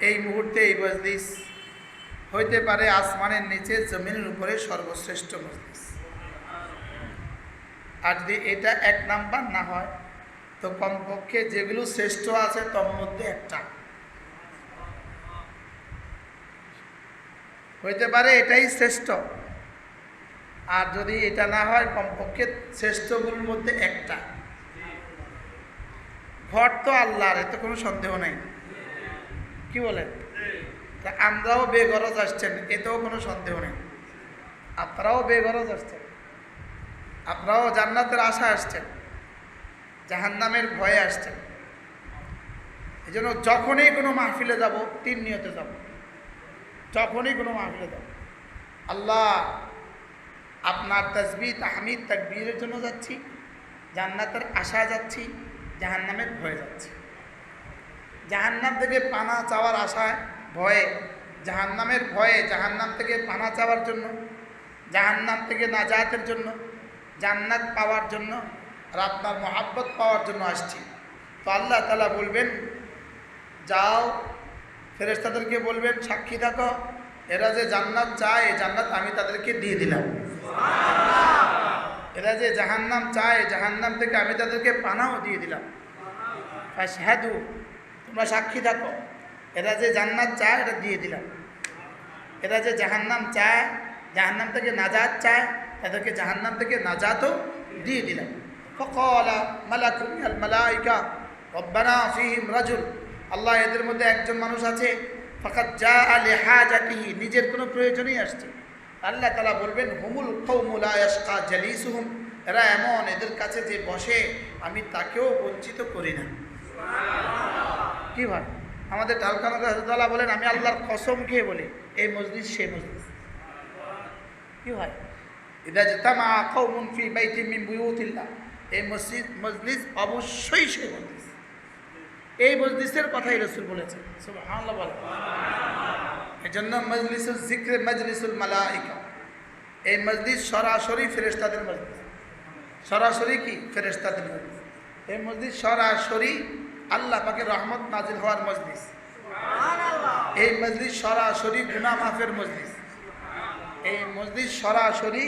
এই মুহূর্তে এই মজলিস হইতে পারে আসমানের নিচে জমিনের উপরে সর্বশ্রেষ্ঠ মজলিস। আর যদি এটা 1 নাম্বার না হয় তো কমপক্ষে যেগুলো শ্রেষ্ঠ আছে তার মধ্যে একটা হইতে পারে, এটাই শ্রেষ্ঠ। আর যদি এটা না হয় কমপক্ষে শ্রেষ্ঠগুলোর মধ্যে একটা। ঘর তো আল্লাহর, এতে কোনো সন্দেহ নাই, কি বলেন? তা আমরাও বেগরজ আসছেন, এতেও কোনো সন্দেহ নেই। আপনারাও বেগরজ আসছেন, আপনারাও জান্নাতের আশা আসছেন, জাহান্নামের ভয়ে আসছেন। এই জন্য যখনই কোনো মাহফিলে যাব 3 নিয়তে যাব। যখনই কোনো মাহফিলে যাব, আল্লাহ আপনার তাসবিহ তাহমিদ তাকবীরের জন্য যাচ্ছি, জান্নাতের আশা যাচ্ছি, জাহান্নামের ভয়ে যাচ্ছি। জাহান্নাম থেকে পানা চাওয়ার আশায় ভয়ে, জাহান্নামের ভয়ে, জাহান্নাম থেকে পানা চাওয়ার জন্য, জাহান্নাম থেকে নাজাতের জন্য, জান্নাত পাওয়ার জন্য আর আপনার মহাব্বত পাওয়ার জন্য আসছি। তো আল্লাহ তাআলা বলবেন, যাও ফেরেশতাদেরকে বলবেন, সাক্ষী থাকো, এরা যে জান্নাত চায় জান্নাত আমি তাদেরকে দিয়ে দিলাম। এরা যে জাহান্নাম চায় জাহান্নাম থেকে আমি তাদেরকে পানাও দিয়ে দিলাম। ফাশহাদু, তোমরা সাক্ষী থাকো, এরা যে জান্নাত চায় এটা দিয়ে দিলাম। এরা যে জাহান্নাম চায়, জাহান্নাম থেকে নাজাত চায়, তাদেরকে জাহান্নাম থেকে নাজাতও দিয়ে দিলাম। ফাকালা মালাকুন মিনাল মালাইকা রব্বানা ফীহিম রাজুল, আল্লাহ এদের মধ্যে একজন মানুষ আছে, ফাকাত জাআ লিহাজাতিহি, নিজের কোনো প্রয়োজনেই আসছে। আল্লাহ তাআলা বলবেন, হুমুল কওমু লা ইয়াশকা জালিসুহুম, এরা এমন, এদের কাছে যে বসে আমি তাকেও বঞ্চিত করি না। কি ভাই, আমাদের ঢালকানা হাজরতুল্লাহ বলেন, আমি আল্লাহর কসম খেয়ে বলি এই মজলিস সেই মজলিস। কি ভাই, ইদা জাতামা কওমুন ফি বাইতিন মিন বুয়ুতিল্লাহ, এই মজলিস অবশ্যই সেই মজলিস। এই মজলিসের কথাই রাসূল বলেছেন, সুবহানাল্লাহ বলেন। এজন্য মজলিসুল যিকর মজলিসুল মালাইকা, এই মজলিস সরাসরি ফেরেশতাদের মজলিস। সরাসরি কি? ফেরেশতাদের মজলিস। এই মজলিস সরাসরি আল্লাহ পাকের রহমত নাজিল হওয়ার মজলিস। এই মজলিস সরাসরি গুনাহ মাফের মজলিস। এই মজলিস সরাসরি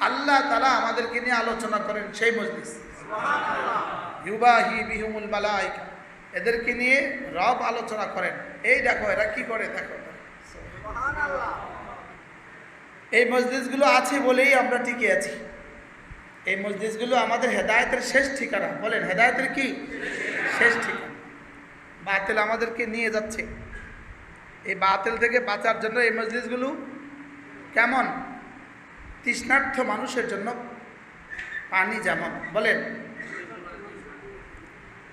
আল্লাহ তাআলা আমাদেরকে নিয়ে আলোচনা করেন সেই মজলিস। ইউবাহি বিহুমুল মালাইকা, এদেরকে নিয়ে রব আলোচনা করেন। এই দেখো এরা কি করে, দেখো। এই মজলিসগুলো আছে বলেই আমরা টিকে আছি। এই মজলিসগুলো আমাদের হেদায়েতের শেষ ঠিকানা। বলেন, হেদায়েতের কি শেষ ঠিকানা? বাতিল আমাদেরকে নিয়ে যাচ্ছে। এই বাতিল থেকে বাঁচার জন্য এই মজলিসগুলো কেমন? তৃষ্ণার্থ মানুষের জন্য পানি যেমন, বলেন,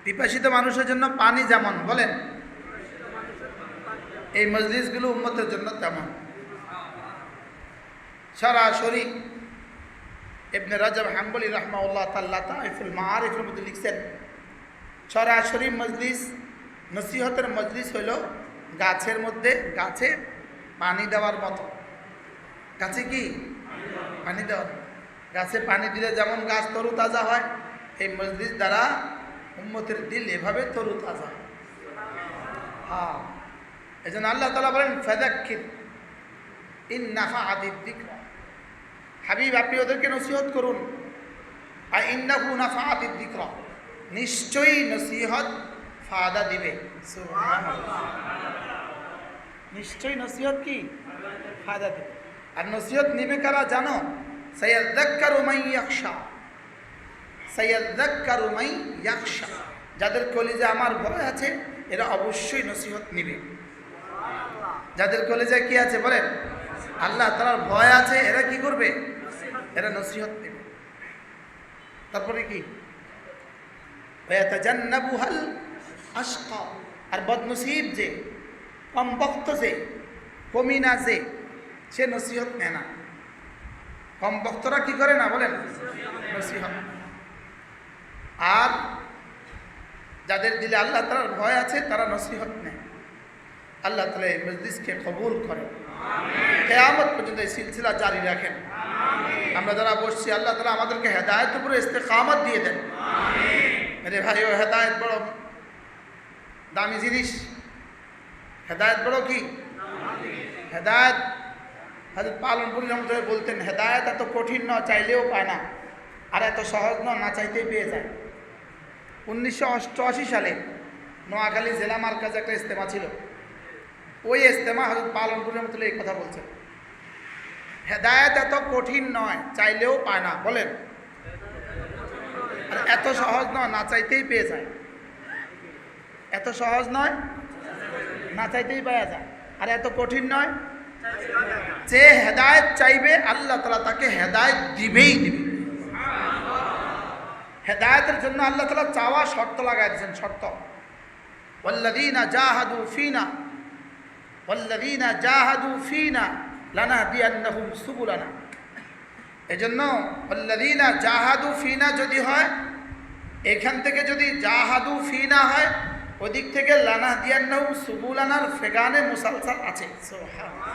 পিপাসিত মানুষের জন্য পানি যেমন, বলেন, এই মজলিসগুলো উম্মতের জন্য তেমন। সরাসরি ইবনে রাজব হাম্বলি রাহমাহুল্লাহ তাআলা তাইফুল মাআরিফের মধ্যে লিখছেন, সরাসরি মজলিস, নসিহতের মজলিস হইল গাছের মধ্যে, গাছে পানি দেওয়ার মতো। গাছে কি পানি দেওয়ার, গাছে পানি দিলে যেমন গাছ তরু তাজা হয়, এই মজলিস দ্বারা উম্মতের দিল এভাবে তরু তাজা হয়। হ্যাঁ, এই জন্য আল্লাহ তাআলা বলেন, ফাযাক্কির ইন নাফাআতিদ যিকরা, হাবিব আপনি ওদেরকে নসিহত করুন। আর ইন্নাহু নাফাআতিদ যিকরা, নিশ্চয়ই নসিহত ফায়দা দিবে। সুবহানাল্লাহ, নিশ্চয়ই নসিহত কি ফায়দা দিবে। আর নসিহত নিবে কারা জানো? সায়াযাক্কারু মান ইয়াখশা, সায়াযাক্কারু মান ইয়াখশা, যাদের কলিজা আমার ভয় আছে এরা অবশ্যই নসিহত নিবে। যাদের কলিজায় কি আছে বলেন? আল্লাহ তাআলার ভয় আছে, এরা কি করবে? এরা নসিহত নেবে। তারপরে কি? ওয়াতাজান্নাবুহাল আশকা, আর বদনসিব যে, কমবক্ত যে, কমিনা যে, সে নসিহত নেয় না। কমবক্তরা কি করে না বলেন? নসিহত। আর যাদের দিলে আল্লাহ তাআলার ভয় আছে তারা নসিহত নেয়। আল্লাহ তাআলা এই মজলিসকে কবুল করেন, কিয়ামত পর্যন্ত এই সিলসিলা জারি রাখেন। আমরা যারা বসছি আল্লাহ তাআলা আমাদেরকে হেদায়েতের উপরে ইস্তেকামত দিয়ে দেন। মেরে ভাই, ও হেদায়েত বড় দামি জিনিস। হেদায়েত বড় কি? হেদায়েত হযরত পালনপুরি রহমতুল্লাহ বলতেন, হেদায়েত এত কঠিন নয়, চাইলেও পায় না, আর এত সহজ নয়, না চাইতেই পেয়ে যায়। 1988 সালে নোয়াখালী জেলা মার্কাজে একটা ইজতেমা ছিল। ওই ইজতেমা হযরত পালনপুরি রহমতুল্লাহ এই কথা বলছেন, হেদায়েত এত কঠিন নয়, চাইলেও পায় না। বলেন, আর এত সহজ নয়, না চাইতেই পেয়ে যায়। এত সহজ নয়, না চাইতেই পাওয়া যায়, আর এত কঠিন নয়, যে হেদায়েত চাইবে আল্লাহ তাআলা তাকে হেদায়েত দিবেই দিবে। হেদায়েতের জন্য আল্লাহ তাআলা চাওয়া শর্ত লাগাই দিয়েছেন, শর্ত। ওয়াল্লাযীনা জাহাদু ফীনা ওয়াল্লাযীনা জাহাদু ফীনা লানাহদিয়ান্নাহুম সুবুলানা। এজন্য ওয়াল্লাযীনা জাহাদু ফীনা যদি হয়, এখান থেকে যদি জাহাদু ফীনা হয়, ওদিক থেকে লানাহদিয়ান্নাহুম সুবুলানার ফেগানে মুসালসাল আছে, সুবহানাল্লাহ।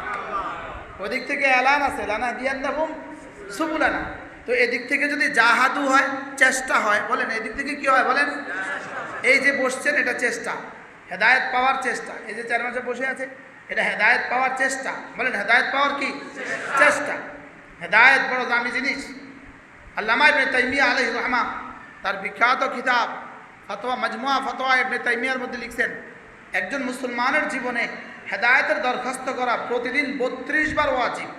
ওদিক থেকে এলান আছে লানাহদিয়ান্নাহুম সুবুলানা। তো এদিক থেকে যদি জাহাদু হয়, চেষ্টা হয়, বলেন এদিক থেকে কি হয়? বলেন, এই যে বসছেন এটা চেষ্টা, হেদায়েত পাওয়ার চেষ্টা। এই যে চার মাসে বসে আছে, এটা হেদায়েত পাওয়ার চেষ্টা। বলেন হেদায়েত পাওয়ার কি চেষ্টা? হেদায়েত বড় দামি জিনিস। আল্লামা ইবনে তাইমিয়া আলাইহির রাহমা তার বিখ্যাত কিতাব ফতোয়া মাজমুয়া ফতোয়া ইবনে তাইমিয়ার মধ্যে লিখছেন, একজন মুসলমানের জীবনে হেদায়েতের দরখাস্ত করা প্রতিদিন 32 বার ওয়াজিব।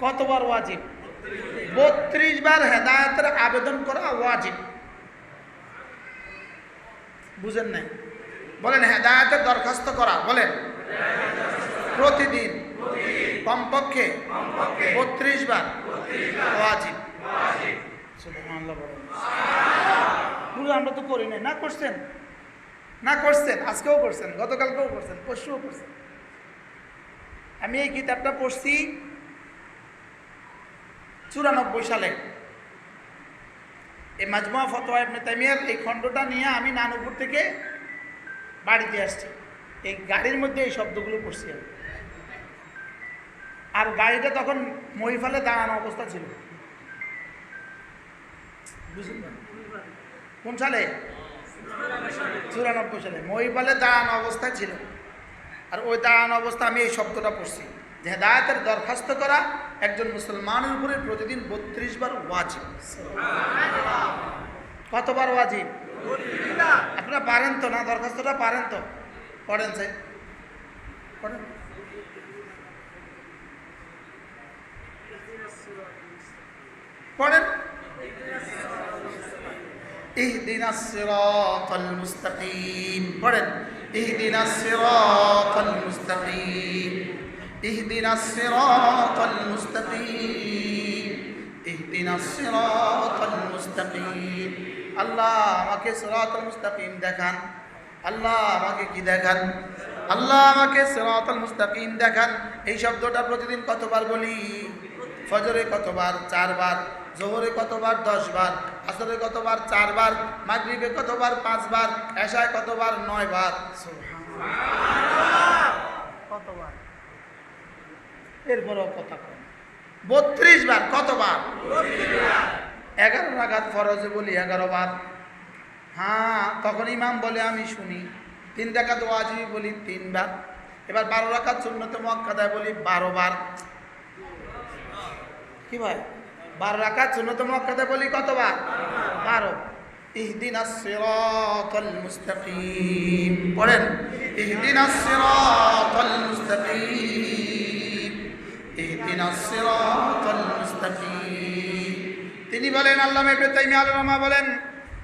কতবার ওয়াজিব? 32 বার হেদায়েতের আবেদন করা ওয়াজিব। বুঝেন নাই? বলেন হেদায়েতের দরখাস্ত করা, বলেন প্রতিদিন কমপক্ষে 32 বার ওয়াজিব। সুবহানাল্লাহ। আমরা তো করি নাই, না করছেন, না করছেন, আজকেও করছেন, গতকালকেও করছেন, পরশুও করছেন। আমি এই কিতাবটা পড়ছি 94 সালে। এই মাজমুয়া ফতোয়া ইবনে তাইমিয়ার এই খণ্ডটা নিয়ে আমি নানুপুর থেকে বাড়িতে আসছি। এই গাড়ির মধ্যে এই শব্দগুলো পড়ছি আমি। আর গাড়িটা তখন মহিফালে দাঁড়ানো অবস্থা ছিল। বুঝলেন? কোন সালে? 94 সালে মহিফালে দাঁড়ানো অবস্থা ছিল। আর ওই দাঁড়ানো অবস্থা আমি এই শব্দটা পড়ছি যে হেদায়েতের দরখাস্ত করা একজন মুসলমানের উপরে প্রতিদিন 32 বার ওয়াজিব। কতবার ওয়াজিব? আপনারা পারেন তো না? দরখাস্তটা পারেন তো? পড়েন স্যার, পড়েন। পড়েন, ইহদিনাস সিরাতাল মুস্তাকিম। পড়েন, ইহদিনাস সিরাতাল মুস্তাকিম, ইহদিনাস সিরাতাল মুস্তাকিম, ইহদিনাস সিরাতাল মুস্তাকিম। আল্লাহ আমাকে সিরাতাল মুস্তাকিম দেখান। আল্লাহ আমাকে কি দেখান? আল্লাহ আমাকে সিরাতাল মুস্তাকিম দেখান। এই শব্দটা প্রতিদিন কতবার বলি? ফজরে কতবার? 4 বার। জোহরে কতবার? 10 বার। আসরে কতবার? 4 বার। মাগরিবে কতবার? 5 বার। এশায় কতবার? 9 বার। সুবহানাল্লাহ। কতবার? এরপরও কথা কয় 32 বার। কতবার? 32 বার। 11 রাকাত ফরজে বলি 11 বার। হ্যাঁ, তখন ইমাম বলে আমি শুনি। 3 রাকাত ওয়াজিব বলি 3 বার। এবার 12 রাকাত সুন্নতে মুআক্কাদায় বলি 12 বার। কি ভাই? 12 রাকাত সুন্নতে মুআক্কাদায় বলি কতবার? 12। ইহদিনাস সিরাতাল মুস্তাকিম। পড়েন, ইহদিনাস সিরাতাল মুস্তাকিম, ইহদিনাস সিরাতাল মুস্তাকিম। তিনি বলেন, আল্লামা ইবনে তাইমিয়া আলাইহির রাহমাহ বলেন,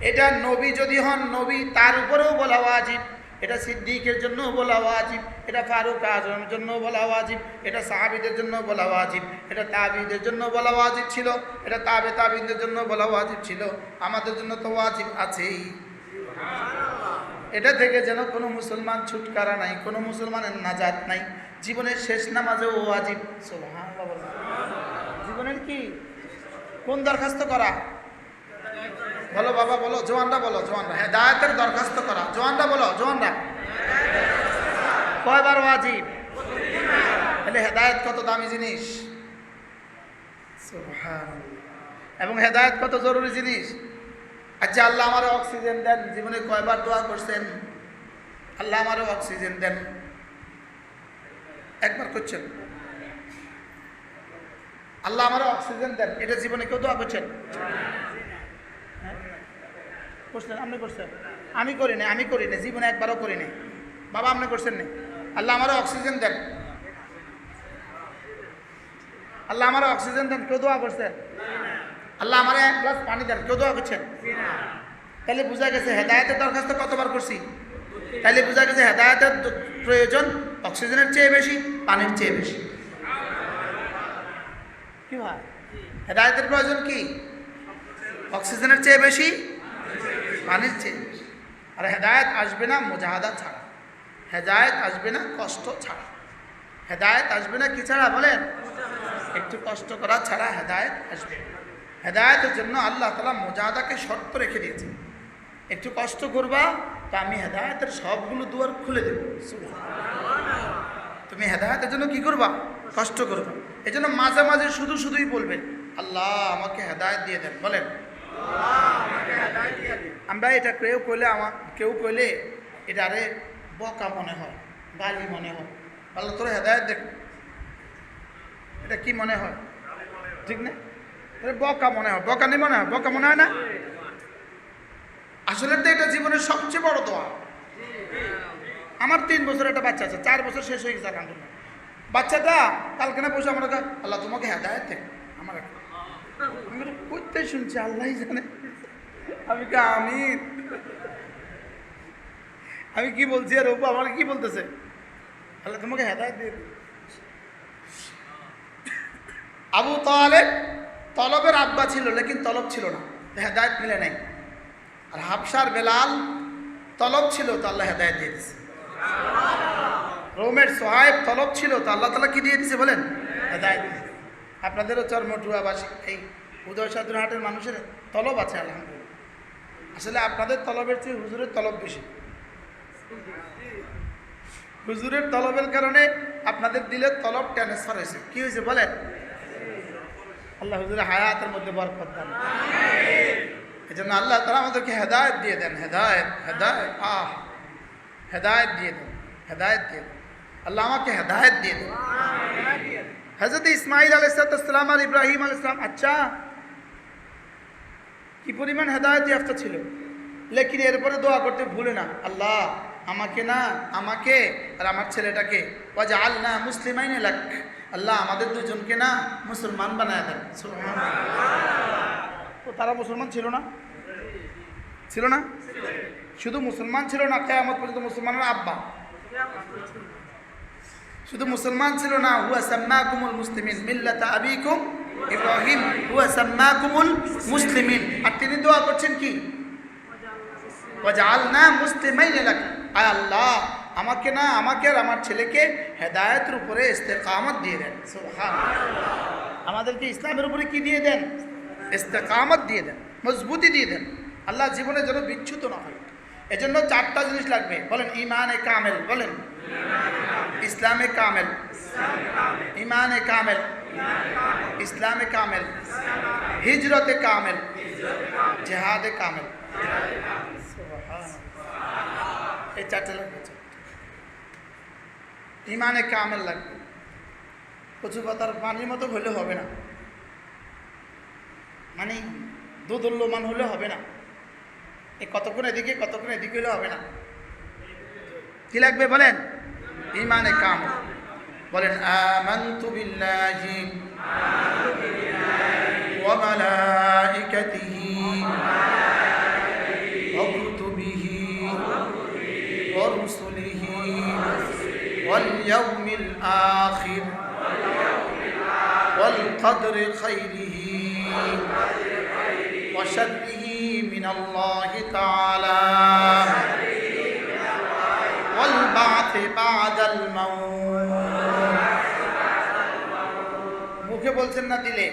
এটা নবী যদি হন, নবী তার উপরেও বলা ওয়াজিব। এটা সিদ্দিকের জন্য বলা ওয়াজিব, এটা ফারুক আজমের জন্য বলা ওয়াজিব, এটা সাহাবীদের জন্য বলা ওয়াজিব, এটা তাবিঈদের জন্য বলা ওয়াজিব ছিল, এটা তাবিঈদের জন্য বলা ওয়াজিব ছিল। আমাদের জন্য তো ওয়াজিব আছেই। এটা থেকে যেন কোনো মুসলমান ছুটকারা নাই, কোনো মুসলমানের নাজাত নাই। জীবনের শেষ নামাজেও ওয়াজিব। সুবহানাল্লাহ। জীবনের কি কোন দরখাস্ত করা? বলো বাবা, বলো, জওয়ানরা বলো, জওয়ানরা হেদায়েতের দরখাস্ত করা। জওয়ানরা বলো, জওয়ানরা কয়বার ওয়াজিব? তাহলে হেদায়েত কত দামি জিনিস, সুবহানাল্লাহ। এবং হেদায়েত কত জরুরি জিনিস। আচ্ছা, আল্লাহ আমার অক্সিজেন দেন, জীবনে কয়বার দোয়া করছেন? আল্লাহ আমারও অক্সিজেন দেন। একবার করছেন আল্লাহ আমারও অক্সিজেন দেন, এটা জীবনে কেউ দোয়া করছেন? করছেন? আপনি করছেন? আমি করি না, জীবনে একবারও করি নাই। বাবা আপনি করছেন না? আল্লাহ আমারও অক্সিজেন দেন, আল্লাহ আমারও অক্সিজেন দেন, কেউ দোয়া করছেন? আল্লাহ আমার এক গ্লাস পানি দেন, কেউ দোয়া করছেন? তাহলে বোঝা গেছে হেদায়েতের দরখাস্ত কতবার করছি। তাহলে বোঝা গেছে হেদায়েতের প্রয়োজন অক্সিজেনের চেয়ে বেশি, পানির চেয়ে বেশি। কি ভাই, হেদায়েতের প্রয়োজন কি? অক্সিজেনের চেয়ে বেশি, পানির চেয়ে বেশি। আর হেদায়েত আসবে না মুজাহাদা ছাড়া, হেদায়েত আসবে না কষ্ট ছাড়া, হেদায়েত আসবে না কি ছাড়া বলেন? একটু কষ্ট করা ছাড়া হেদায়েত আসবে। হেদায়েতের জন্য আল্লাহ তাআলা মুজাহাদাকে শর্ত রেখে দিয়েছে, একটু কষ্ট করবা তা আমি হেদায়েতের সবগুলো দুয়ার খুলে দেব। তুমি হেদায়েতের জন্য কি করবা? কষ্ট করবা। এই জন্য মাঝে মাঝে শুধুই বলবেন আল্লাহ আমাকে হেদায়েত দিয়ে দেন, বলেন। আমরা এটা কেউ কইলে এটা আরে বকা মনে হয়, গালি মনে হয়। আল্লাহ তোর হেদায়েত দেখ, এটা কি মনে হয়? ঠিক না? বকা মনে হয়, বকা নেই মনে হয়, বকা মনে হয় না। আসলে তো এটা জীবনের সবচেয়ে বড় দোয়া। আমার 3 বছর একটা বাচ্চা আছে, 4 বছর শেষ হয়ে গেছে আলহামদুলিল্লাহ। বাচ্চাটা কালকে না বসে আমার আল্লাহ তোমাকে হেদায়েত দেখ, আমার আমি করতে শুনছি আল্লাহ জানে। আমি কি বলছি আর ওপো আমার কি বলতেছে? আল্লাহ তোমাকে হেদায়েত দিয়ে। আবু তালেব তলবের আব্বা ছিল, লেকিন তলব ছিল না, হেদায়েত মিলে নাই। আর হাবশার বেলাল তলব ছিল, তো আল্লাহ হেদায়েত দিয়ে দিয়েছে। রোমের সোহাইব তলব ছিল, তো আল্লাহ তাআলা কি দিয়ে দিয়েছে বলেন? হেদায়েত। আপনাদেরও চরমটুয়াবাসী এই উদয় সাদুরহাটের মানুষের তলব আছে আলহামদুলিল্লাহ। আসলে আপনাদের তলবের চেয়ে হুজুরের তলব বেশি। হুজুরের তলবের কারণে আপনাদের দিলের তলব ট্রান্সফার হয়েছে। কি হয়েছে বলেন? আল্লাহ হুজুরের হায়াতের মধ্যে বরকত দান। এই জন্য আল্লাহ তাআলা আমাদেরকে হেদায়েত দিয়ে দেন, হেদায়েত হেদায়েত দিয়ে দেন, হেদায়েত দিয়ে দেন। আল্লাহ আমাকে হেদায়েত দিয়ে দেন। হযরত ইসমাঈল আলাইহিস সালাম আর ইব্রাহিম আলাইহিস সালাম আচ্ছা কি পরিমাণ হেদায়েত ইয়াফতা ছিল, লেকিন এরপরে দোয়া করতে ভুলে না, আল্লাহ আমাকে আর আমার ছেলেটাকে ওয়াজআলনা মুসলিমাইন লাক, আল্লাহ আমাদের দুজনকে না মুসলমান বানায় দেন। সুবহানাল্লাহ। তো তারা মুসলমান ছিল না? শুধু মুসলমান ছিল না, কিয়ামত পর্যন্ত মুসলমানের আব্বা। শুধু মুসলমান ছিল না, হুয়া সাম্মাকুমুল মুসলিমিন মিল্লাতা আবিকুম ইব্রাহিম হুয়া সাম্মাকুমুল মুসলিমিন। আর তিনি দোয়া করছেন কি? ওয়াজআলনা মুসলিমাইন লাক, আয় আল্লাহ আমাকে আর আমার ছেলেকে হেদায়েতের উপরে ইস্তেকামত দিয়ে দেন। সুবহানাল্লাহ। আমাদেরকে ইসলামের উপরে কি দিয়ে দেন? ইস্তেকামত দিয়ে দেন, মজবুতি দিয়ে দেন। আল্লাহ জীবনে যেন বিচ্যুত না হয়। এজন্য 4টা জিনিস লাগবে, বলেন। ঈমানে কামেল, বলেন। ইসলামে কামেল, ঈমানে কামেল, ইসলামে কামেল, হিজরতে কামেল, জিহাদে কামেল। এই 4টা লাগবে। ঈমানে কামেল লাগবে। কচু পাতার পানির মতো হলে হবে না, মানে দোদুল্যমান হলে হবে না, এই কতক্ষণ এদিকে হলে হবে না। কি লাগবে বলেন? ঈমানে কামেল। বলেন আমানতু বিল্লাহি ওয়া মালাইকাতিহি ওয়া কুতুবিহি ওয়া রুসুলিহি ওয়াল ইয়াউমিল আখির ওয়াল কদরি খাইরিহি ওয়া শাররিহি মিনাল্লাহি তাআলা ওয়াল বা'থি বা'দাল মাউত। মুখে বলছেন না দিলে?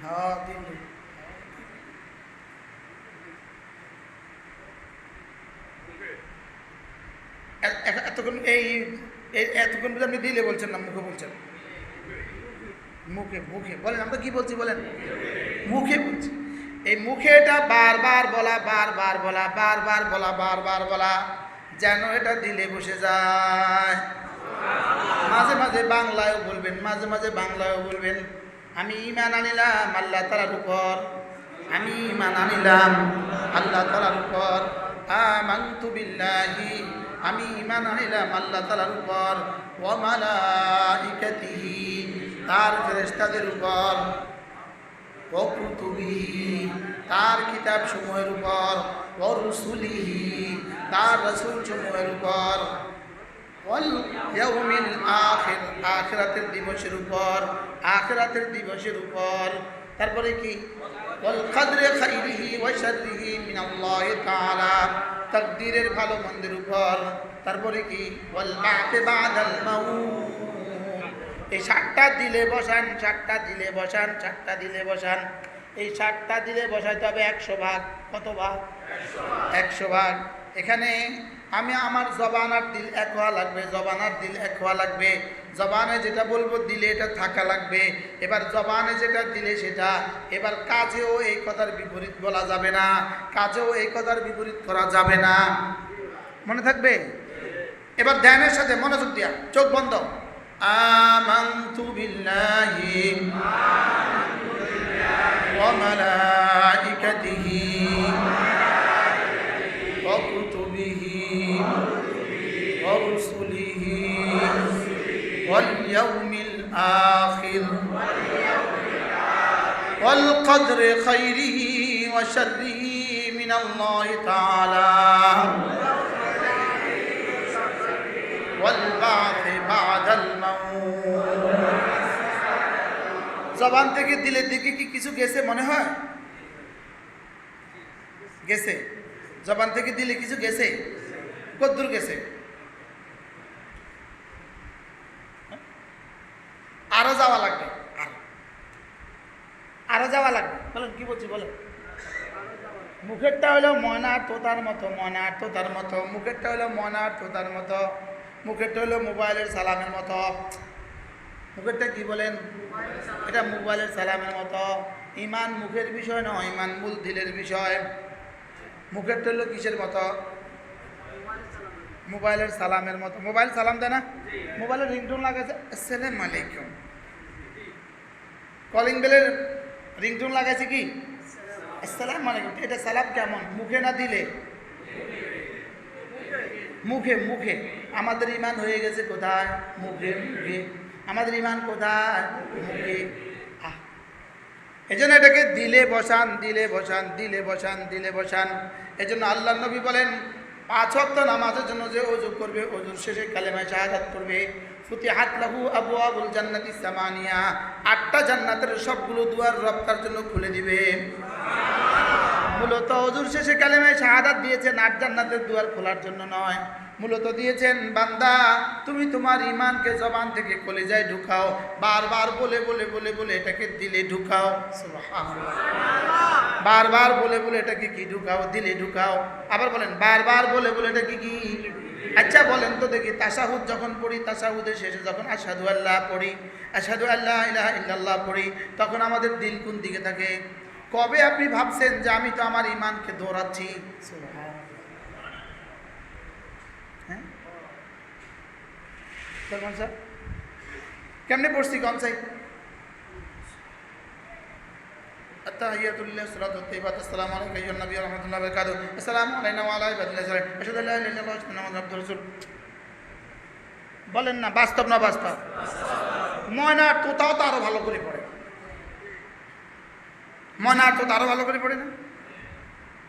হ্যাঁ দিলে। এতক্ষণ আপনি দিলে বলছেন না, মুখে বলছেন? মুখে বলেন। আমরা কি বলছি বলেন? মুখে বলছি। এই মুখে এটা বারবার বলা, যেন এটা দিলে বসে যায়। মাঝে মাঝে বাংলায়ও বলবেন, মাঝে মাঝে বাংলায়ও বলবেন, আমি ঈমান আনিলাম আল্লাহ তাআলার উপর, আমি ঈমান আনিলাম আল্লাহ তাআলার উপর। আমানতু বিল্লাহি, আমি ঈমান আনিলাম আল্লাহ তাআলার উপর, ওয়া মালাইকাতিহি, তার ফেরেশতাদের উপর, ওয়া কুতুবিহি, তার কিতাব সমূহের উপর, ওয়া রুসুলিহি, তার রাসূল সমূহের উপর, ওয়াল ইয়াউমিল আখির, আখিরাতের দিবসের উপর, আখিরাতের দিবসের উপর। তারপরে কি? ওয়াল কদরি খাইরিহি ওয়া শাররিহি মিনাল্লাহি তাআলা, তাকদীরের ভালো মন্দের উপর। তারপরে কি? ওয়াল বা'থি বা'দাল মাউত। এই 7টা দিলে বসান, 7টা দিলে বসান, 7টা দিলে বসান। এই 7টা দিলে বসাইতে হবে 100 ভাগ। কত ভাগ? 100 ভাগ। এখানে আমি আমার জবান আর দিল এক হওয়া লাগবে, জবান আর দিল এক হওয়া লাগবে। জবানে যেটা বলবো দিলে এটা থাকা লাগবে। এবার জবানে যেটা দিলে সেটা, এবার কাজেও এই কথার বিপরীত বলা যাবে না, কাজেও এই কথার বিপরীত করা যাবে না। মনে থাকবে? এবার ধ্যানের সাথে মনোযোগ দিয়া, চোখ বন্ধ। আমানতু বিল্লাহি ওয়া মালাইকাতিহি ওয়া কুতুবিহি ওয়া রুসুলিহি ওয়াল ইয়াউমিল আখির ওয়াল কদরি খাইরিহি ওয়া শাররিহি মিনাল্লাহি তাআলা ওয়াল বা'থি বা'দাল মাউত। জবান থেকে দিলের দিকে কি কিছু গেছে মনে হয়? গেছে? জবান থেকে দিলে কিছু গেছে? কতদূর গেছে? আরো যাওয়া লাগবে, আরো যাওয়া লাগবে। বলেন কি বলছি বলেন। মুখেরটা হলো ময়নার তোতার মতো, ময়নার তোতার মতো। মুখেরটা হলো ময়নার তোতার মতো, মুখেরটা হলো মোবাইলের সালামের মতো। মুখেরটা কি বলেন? এটা মোবাইলের সালামের মতো। ইমান মুখের বিষয় নয়, ইমান মূল দিলের বিষয়। মুখেরটা হলো কিসের মতো? মোবাইলের সালামের মতো। মোবাইল সালাম দেয় না? মোবাইলের রিংটোন লাগাইছে আসসালামু আলাইকুম, কলিং বেলের রিংটোন লাগাইছে কি আসসালামু আলাইকুম। এটা সালাম কেমন? মুখে না দিলে? মুখে, মুখে। আমাদের ইমান হয়ে গেছে কোথায়? মুখে, মুখে। আমাদের ইমান কোথায়? মুখে। এই জন্য এটাকে দিলে বসান, দিলে বসান, দিলে বসান, দিলে বসান। এই জন্য আল্লাহ নবী বলেন 5 ওয়াক্ত নামাজের জন্য যে ওযু করবে, ওযুর শেষে কালেমা শাহাদাত করবে, ফুতিহাত লাহু আবওয়াবুল জান্নাতি সামানিয়া, 8টা জান্নাতের সবগুলো দুয়ার রব তার জন্য খুলে দিবে। মূলত ওযুর শেষে কালেমা শাহাদাত দিয়েছেন 8 জান্নাতের দুয়ার খোলার জন্য নয়, মূলত দিয়েছেন বান্দা তুমি তোমার ইমানকে জবান থেকে কলিজায় ঢুকাও, বারবার বলে বলে বলে বলে এটাকে দিলে ঢুকাও। সুবহানাল্লাহ। বারবার বলে বলে এটাকে কি ঢুকাও? দিলে ঢুকাও। আবার বলেন বারবার বলে বলে এটাকে কি। আচ্ছা বলেন তো দেখি, তাশাহুদ যখন পড়ি, তাশাহুদের শেষে যখন আশহাদু আল্লাহ পড়ি, আশহাদু আল্লা ইলাহা ইল্লাল্লাহ পড়ি, তখন আমাদের দিল কোন দিকে থাকে? কবে আপনি ভাবছেন যে আমি তো আমার ইমানকে দৌড়াচ্ছি? হ্যাঁ, কেমনে পড়ছি কম চাই? আত্তাহিয়াতুল্লাহ সালাতুত তাইয়্যিবাত আসসালামু আলাইকা আইয়ুহান নবী ওয়া রাহমাতুল্লাহি ওয়া বারাকাতুহু আসসালামু আলাইনা ওয়া আলা ইবাদিল্লাহি সালিহিন আশহাদু আল্লা ইলাহা ইল্লাল্লাহ ওয়া আশহাদু আন্না মুহাম্মাদান আবদুহু ওয়া রাসূলুহু। বলেন না বাস্তব না বাস্তব? ময়নার তোতাও তো আরো ভালো করে পড়ে, ময়নার তোতা আরো ভালো করে পড়ে না?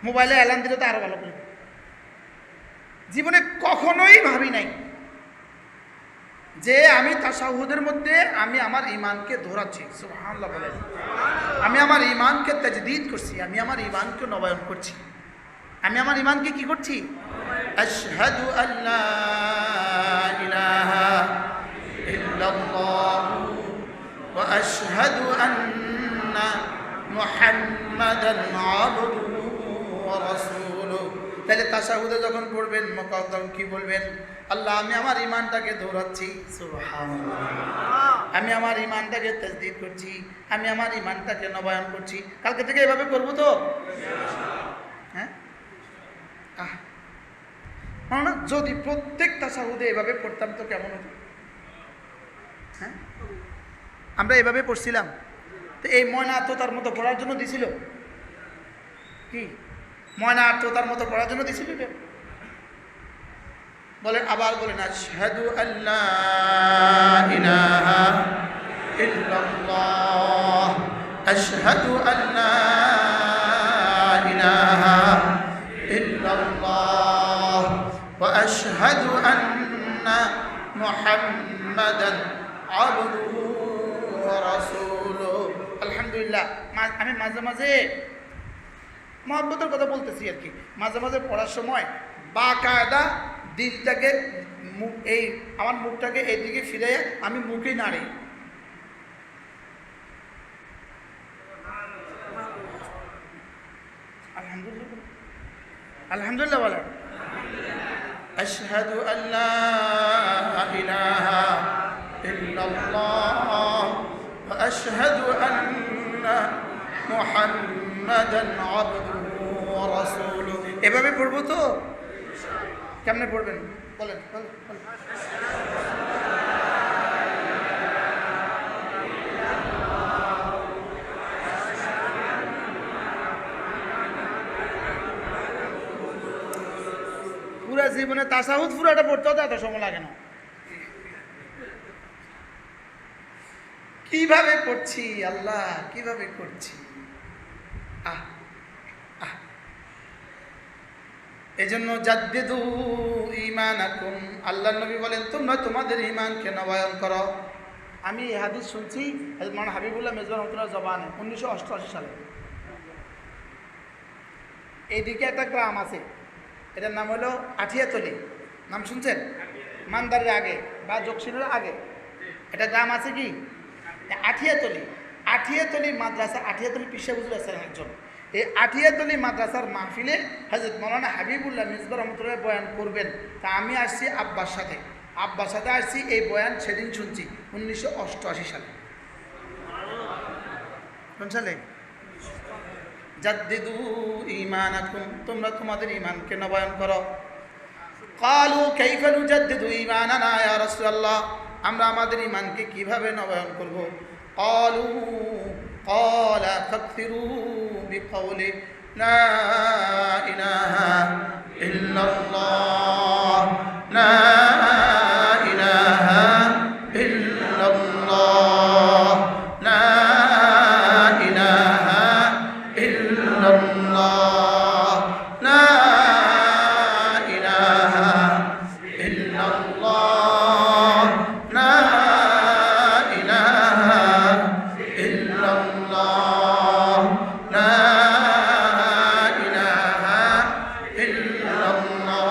মোবাইলে অ্যালার্ম দিলে তো আরো ভালো করে। জীবনে কখনোই ভাবি নাই যে আমি তাশাহুদের মধ্যে আমি আমার ইমানকে ধরাচ্ছি। সুবহানাল্লাহ বলেন। আমি আমার ইমানকে তাজদীদ করছি, আমি আমার ইমানকে নবায়ন করছি, আমি আমার ইমানকে কি করছি? আশহাদু আল্লা ইলাহা ইল্লাল্লাহু ওয়া আশহাদু আন্না মুহাম্মাদান আবদুহু ওয়া রাসূলুহু। তাহলে তাশাহুদে যখন পড়বেন মুকাদ্দাম কি বলবেন? আল্লাহ আমি আমার ইমানটাকে দৌড়াচ্ছি। সুবহানাল্লাহ। আমি আমার ইমানটাকে তাজদীদ করছি, আমি আমার ইমানটাকে নবায়ন করছি। কালকে থেকে এভাবে করবো তো? হ্যাঁ। না যদি প্রত্যেক তাশাহুদে এভাবে পড়তাম তো কেমন হতো? হ্যাঁ, আমরা এভাবে পড়ছিলাম। তো এই ময়না আত্মতার মতো পড়ার জন্য দিছিল কি? ময়না আত্মতার মতো পড়ার জন্য দিছিল এটা? বলেন, আবার বলেন, আশহাদু আল্লা ইলাহা ইল্লাল্লাহ, আশহাদু আল্লা ইলাহা ইল্লাল্লাহ ওয়া আশহাদু আন্না মুহাম্মাদান আবদুহু ওয়া রাসূলুহু। আলহামদুলিল্লাহ। আমি মাঝে মাঝে মহব্বতের কথা বলতেছি আর কি, মাঝে মাঝে পড়ার সময় বাকায়দা দিলটাকে এই আমার মুখটাকে এইদিকে ফিরে আমি মুখে নাড়ি। আলহামদুলিল্লাহ, আলহামদুলিল্লাহ বলেন। আশহাদু আল্লা ইলাহা ইল্লাল্লাহ ওয়া আশহাদু আন্না মুহাম্মাদান আবদুহু ওয়া রাসূলুহু। এভাবে পড়বো তো? কেমনে পড়বেন বলেন? পুরা জীবনে তাশাহুদ পুরাটা পড়তে হতো, এত সময় লাগে না। কিভাবে পড়ছি আল্লাহ, কিভাবে করছি। এজন্য জাদ্দিদু ঈমানাকুম, আল্লাহর নবী বলেন তোমরা তোমাদের ঈমানকে নবায়ন করো। আমি এই হাদিস শুনছি মাওলানা হাবিবুল্লাহ মেজবাহ রহমাতুল্লাহ জবানে 1988 সালে। এইদিকে একটা গ্রাম আছে, এটার নাম হলো আঠিয়াতলি। নাম শুনছেন? মানদারের আগে বা জকশিনের আগে একটা গ্রাম আছে কি আঠিয়াতলি। আঠিয়াতলি মাদ্রাসা, আঠিয়াতলি পিসা হুজুর আছেন একজন। এই আঠিয়াতলি মাদ্রাসার মাহফিলে হযরত মাওলানা হাবিবুল্লাহ মেজবাহ রহমাতুল্লাহ বয়ান করবেন। তা আমি আসছি আব্বার সাথে আসছি। এই বয়ান সেদিন শুনছি 1988 সালে। কোন সালে? জাদ্দিদু ঈমানাকুম, তোমরা তোমাদের ঈমানকে নবায়ন করো। ক্বালু কাইফা নুজাদ্দিদু ঈমানানা ইয়া রাসূলুল্লাহ, আমরা আমাদের ঈমানকে কিভাবে নবায়ন করব? ক্বালু ক্বালা ফাকসিরু বিকাউলি লা ইলাহা ইল্লাল্লাহ, লা ইলাহা ইল্লাল্লাহ, লা ইলাহা ইল্লাল্লাহ, লা ইলাহা ইল্লাল্লাহ, লা ইলাহা ইল্লাল্লাহ, লা ইলাহা ইল্লাল্লাহ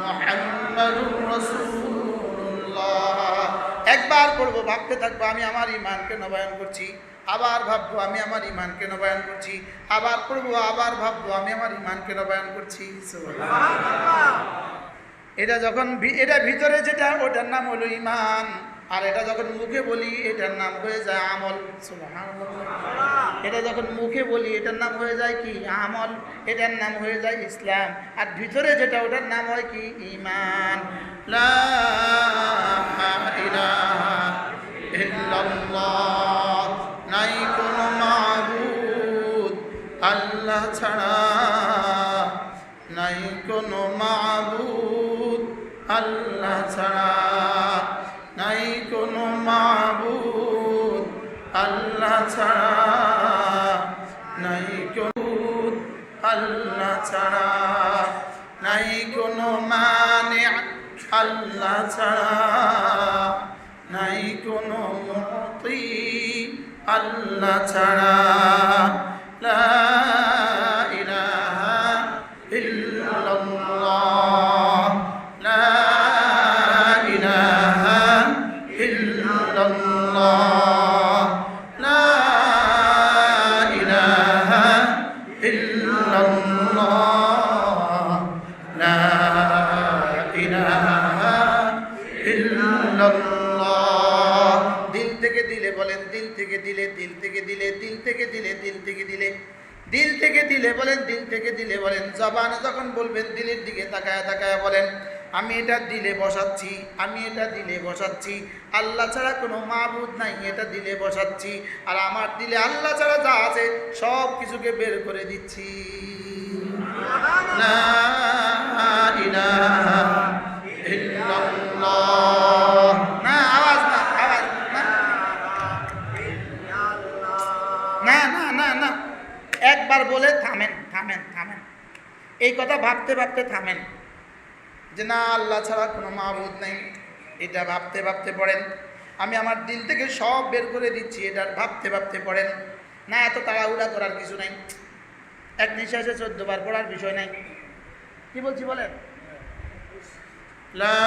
মুহাম্মাদুর রাসূলুল্লাহ। একবার পড়বো, ভাবতে থাকবো আমি আমার ঈমানকে নবায়ন করছি, আবার ভাববো আমি আমার ঈমানকে নবায়ন করছি, আবার পড়বো, আবার ভাববো আমি আমার ঈমানকে নবায়ন করছি। সুবহানাল্লাহ। এটা যখন এটা ভিতরে যেটা ওটার নাম হলো ঈমান, আর এটা যখন মুখে বলি এটার নাম হয়ে যায় আমল। সুবহানাল্লাহ। এটা যখন মুখে বলি এটার নাম হয়ে যায় কি আমল, এটার নাম হয়ে যায় ইসলাম। আর ভিতরে যেটা ওটার নাম হয় কি ঈমান। লা ইলাহা ইল্লাল্লাহ, নাই কোনো মাবুদ আল্লাহ ছাড়া, নাই কোনো মাবুদ আল্লাহ ছাড়া, নাই কোনো মাবুদ আল্লাহ ছাড়া, নাই কোনো আল্লাহ ছাড়া, নাই কোনো মানে আল্লাহ ছাড়া, নাই কোনো মুতি আল্লাহ ছাড়া। লা ইলাহা ইল্লাল্লাহ, লা ইলাহা ইল্লাল্লাহ, লা ইলাহা ইল্লাল্লাহ, লা ইলাহা ইল্লাল্লাহ। দিল থেকে দিলে বলেন, দিল থেকে দিলে, দিল থেকে দিলে, দিল থেকে দিলে, দিল থেকে দিলে, দিল থেকে দিলে বলেন, দিল থেকে দিলে বলেন। জবানে যখন বলবেন দিলের দিকে তাকায় তাকায় বলেন আমি এটা দিলে বসাচ্ছি, আমি এটা দিলে বসাচ্ছি, আল্লাহ ছাড়া কোনো মাবুদ নাই, এটা দিলে বসাচ্ছি, আর আমার দিলে আল্লাহ ছাড়া যা আছে সব কিছুকে বের করে দিচ্ছি। লা ইলাহা ইল্লাল্লাহ। না আওয়াজ না, আওয়াজ না, না না না না, একবার বলে থামেন থামেন থামেন, এই কথা ভাবতে ভাবতে থামেন যে না আল্লাহ ছাড়া কোনো মাবুদ নেই, এটা ভাবতে ভাবতে পড়েন আমি আমার দিল থেকে সব বের করে দিচ্ছি, এটা ভাবতে ভাবতে পড়েন। না এত তাড়াহুড়া করার কিছু নাই, এক নিঃশ্বাসে 14 বার পড়ার বিষয় নাই। কি বলছি বলেন? লা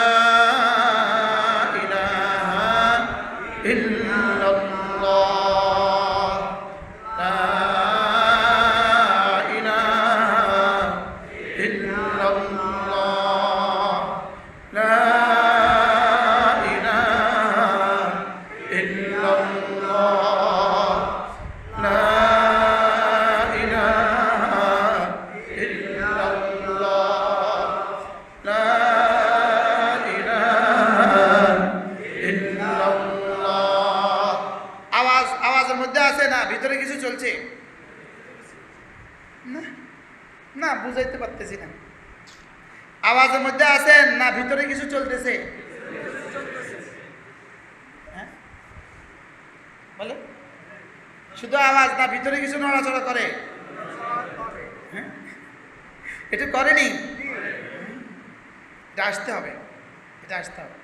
ইলাহা ইল্লাল্লাহ, লা ইলাহা ইল্লাল্লাহ, লা ইলাহা ইল্লাল্লাহ, লা ইলাহা ইল্লাল্লাহ, লা ইলাহা ইল্লাল্লাহ। আওয়াজ আওয়াজের মধ্যে আছে না ভিতরে কিছু চলছে? না না, বুঝাইতে পারতেছি না। আওয়াজের মধ্যে আছেন না ভিতরে কিছু চলতেছে? হ্যাঁ বলে শুধু আওয়াজ না ভিতরে কিছু নড়াচড়া করে? হ্যাঁ এটা করেনি, এটা আসতে হবে, এটা আসতে হবে,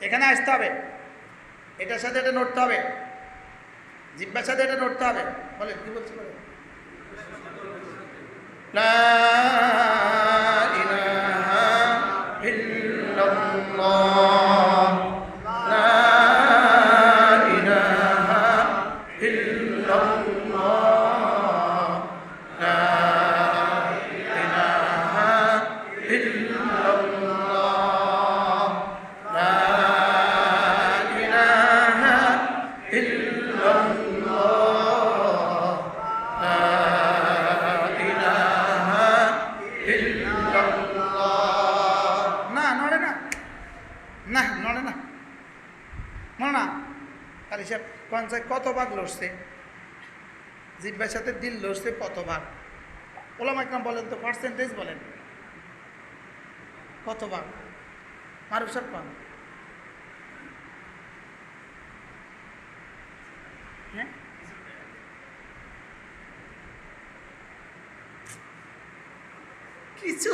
এখানে আসতে হবে, এটার সাথে এটা নড়তে হবে, জিহ্বার সাথে এটা নড়তে হবে। বলেন কি বলছি বলেন? লা ইলাহা ইল্লাল্লাহ, লা ইলাহা ইল্লাল্লাহ, লা ইলাহা ইল্লাল্লাহ, লা ইলাহা ইল্লাল্লাহ, লা ইলাহা ইল্লাল্লাহ। না নড়ে না, না নড়ে না, নড়ে না। আরে সাহেব পঞ্চায়েত কত ভাগ লড়ছে? জিহ্বার সাথে দিল লড়ছে কত ভাগ? ওলামা ইকরাম বলেন তো, পার্সেন্টেজ বলেন কত ভাগ? মারুফ সাহেব পান? হ্যাঁ কিছু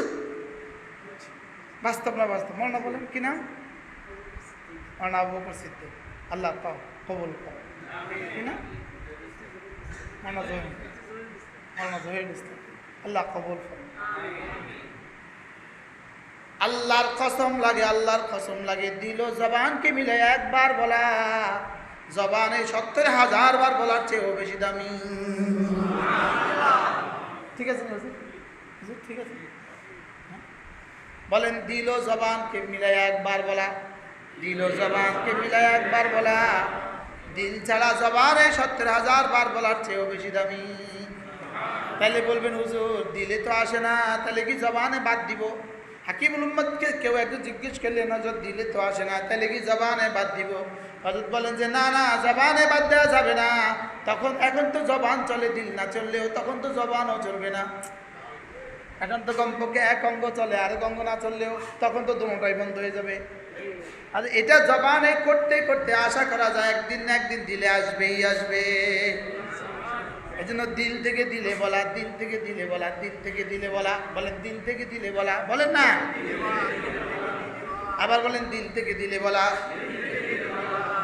বাস্তব না বাস্তব? মৌলানা বলেন কি নাম? মৌলানা আবু বকর সিদ্দিক, আল্লাহ কবুল করো। কি না? মৌলানা জহির, মৌলানা জহিরুল ইসলাম, আল্লাহ কবুল করো। আল্লাহর কসম লাগে, আল্লাহর কসম লাগে, দিল জবানকে মিলে একবার বলা জবানে 70,000 বার বলার চেয়েও বেশি দামি। ঠিক আছে ঠিক আছে, বলেন দিল জবানকে মিলে একবার বলা, দিল জবানকে মিলে একবার বলা, দিল ছাড়া জবানে 70,000 বার বলার চেয়েও বেশি দামি। তাহলে বলবেন হুজুর দিলে তো আসে না, তাহলে কি জবানে বাদ দিব? হাকিমুল উম্মতকে কেউ একটু জিজ্ঞেস করলে নজর দিলে তো আসে না, তাহলে কি জবানে বাদ দিব? হযরত বলেন যে না না, জবানে বাদ দেওয়া যাবে না। তখন এখন তো জবান চলে, দিল না চললেও তখন তো জবানও চলবে না। এখন তো কমপক্ষে এক অঙ্গ চলে, আরেক অঙ্গ না চললেও তখন তো দুটোটাই বন্ধ হয়ে যাবে। আর এটা জবানে করতে করতে আশা করা যায় একদিন না একদিন দিলে আসবেই আসবে। এই জন্য দিল থেকে দিলে বলা, দিল থেকে দিলে বলা, দিল থেকে দিলে বলা। বলেন দিল থেকে দিলে বলা, বলেন না আবার বলেন দিল থেকে দিলে বলা।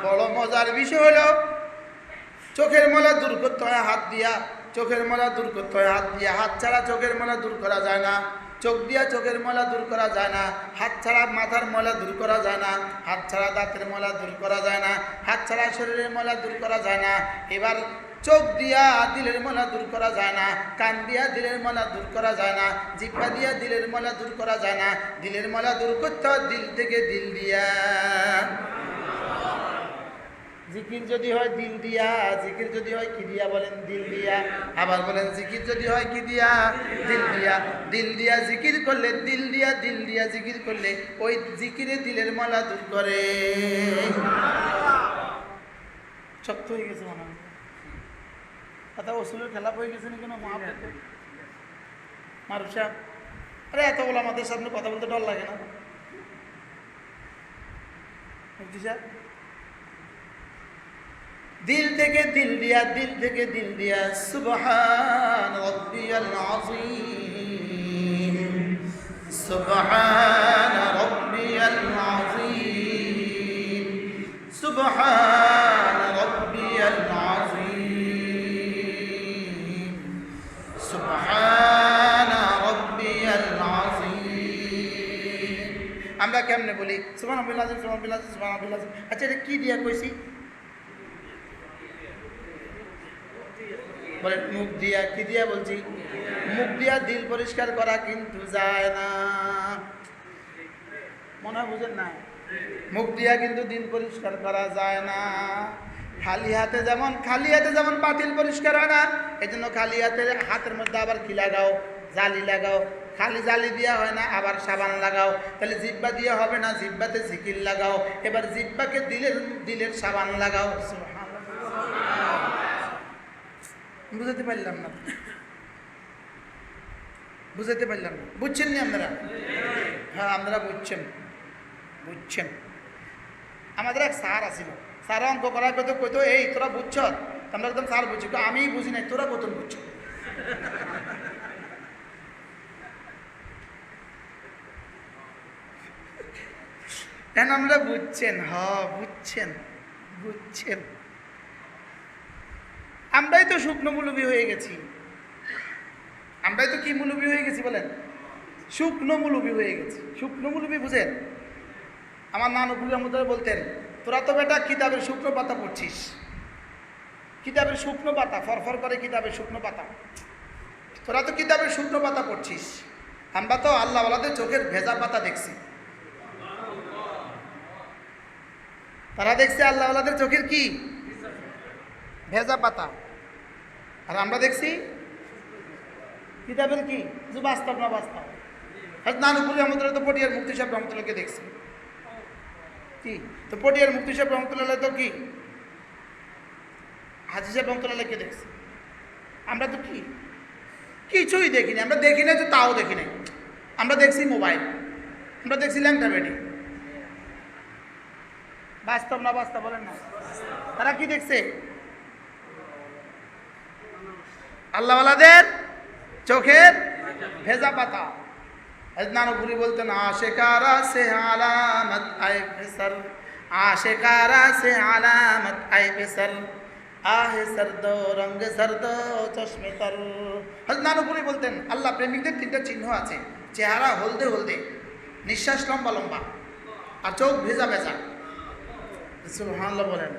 বড় মজার বিষয় হলো চোখের মলা দূর করতে হয় হাত দিয়া, চোখের মলা দূর করতে হয় হাত দিয়া। হাত ছাড়া চোখের মলা দূর করা যায় না, চোখ দিয়া চোখের মলা দূর করা যায় না, হাত ছাড়া মাথার ময়লা দূর করা যায় না, হাত ছাড়া দাঁতের ময়লা দূর করা যায় না, হাত ছাড়া শরীরের ময়লা দূর করা যায় না। এবার চোখ দিয়া দিলের ময়লা দূর করা যায় না, কান দিয়া দিলের ময়লা দূর করা যায় না, জিহ্বা দিয়া দিলের ময়লা দূর করা যায় না। দিলের ময়লা দূর করতে হয় দিল থেকে দিল দিয়া। জিকির যদি হয় দিল দিয়া, জিকির যদি হয় কি দিয়া বলেন? দিল দিয়া। আবার বলেন জিকির যদি হয় কি দিয়া? দিল দিয়া। দিল দিয়া জিকির করলে, দিল দিয়া জিকির করলে ওই জিকিরে দিলের মালা দূর করে। শক্ত হয়ে গেছে মনে হয় কথা, ওসুলের খেলা হয়ে গেছে না কোনো মারুফ সাহেব? আরে এত বলে আমাদের সামনে কথা বলতে ডর লাগে না মুফতি সাহেব? দিল থেকে দিল দিয়া, দিল থেকে দিল দিয়া। সুবহান রাব্বিয়াল আযীম, সুবহান রাব্বিয়াল আযীম, সুবহান রাব্বিয়াল আযীম, সুবহান রাব্বিয়াল আযীম। আমরা কেমনে বলি সুবহানাল্লাহ, সুবহানাল্লাহ, সুবহানাল্লাহ? আচ্ছা এটা কি দিয়া কইছি? বলেন মুখ দিয়া। কি দিয়া বলছি? মুখ দিয়া দিল পরিষ্কার করা কিন্তু যায় না, মনে হয় বুঝেন না? মুখ দিয়া কিন্তু দিল পরিষ্কার করা যায় না। খালি হাতে যেমন বাতিল পরিষ্কার হয় না, এই জন্য খালি হাতের মধ্যে আবার কি লাগাও? জালি লাগাও। খালি জালি দিয়া হয় না, আবার সাবান লাগাও। তাহলে জিব্বা দিয়ে হবে না, জিব্বাতে জিকির লাগাও। এবার জিব্বাকে দিলের সাবান লাগাও। বুঝাতে পারলাম না, বুঝাতে পারলাম না। বুঝছেন নি আপনারা? হ্যাঁ আপনারা বুঝছেন। আমাদের এক স্যার আছিল, স্যার অঙ্ক করার কথা কইতো, এই তোরা বুঝছ? আমরা একদম স্যার বুঝছি, আমি বুঝি নাই, তোরা কত বুঝছ? কেন আমরা বুঝছেন? বুঝছেন। আমরাই তো শুকনো মুলুবি হয়ে গেছি। আমরাই তো কি মুলুবি হয়ে গেছি বলেন? শুকনো মুলুবি হয়ে গেছি। শুকনো মুলুবি বুঝেন? আমার নানুপুর রহমতুল্লাহ বলতেন, তোরা তো বেটা কিতাবের শুকনো পাতা পড়ছিস, কিতাবের শুকনো পাতা ফরফর করে, কিতাবের শুকনো পাতা। তোরা তো কিতাবের শুকনো পাতা পড়ছিস, আমরা তো আল্লাহওয়ালাদের চোখের ভেজা পাতা দেখছি। তারা দেখছে আল্লাহওয়ালাদের চোখের কি? ভেজা পাতা। আর আমরা দেখছি কিতাবের কি? যে বাস্তব না বাস্তব। নানুপুরি রহমতুল্লাহ তো পটিয়ার মুফতি সাহেব রহমতুল্লাহকে দেখছি কি? তো পটিয়ার মুফতি সাহেব রহমতুল্লাহ তো কি হাজি সাহেব রহমতুল্লাহকে দেখছি। আমরা তো কি কিছুই দেখিনি। আমরা দেখি না তো তাও দেখি নাই। আমরা দেখছি মোবাইল, আমরা দেখছি ল্যাংটা বেডি। বাস্তব না বাস্তব বলেন না? তারা কি দেখছে? আল্লাহওয়ালাদের চোখের ভেজা পাতা। নানুপুরি বলতেন, আশেকারা সে আলামত আয় ফিসর, আশেকারা সে আলামত আয় ফিসর, আহে সর্দ রঙ সর্দ চশমে তর। নানুপুরি বলতেন আল্লাহ প্রেমিকদের তিনটা চিহ্ন আছে, চেহারা হলদে হলদে, নিঃশ্বাস লম্বা লম্বা, আর চোখ ভেজা ভেজা। সুবহানাল্লাহ বলেন।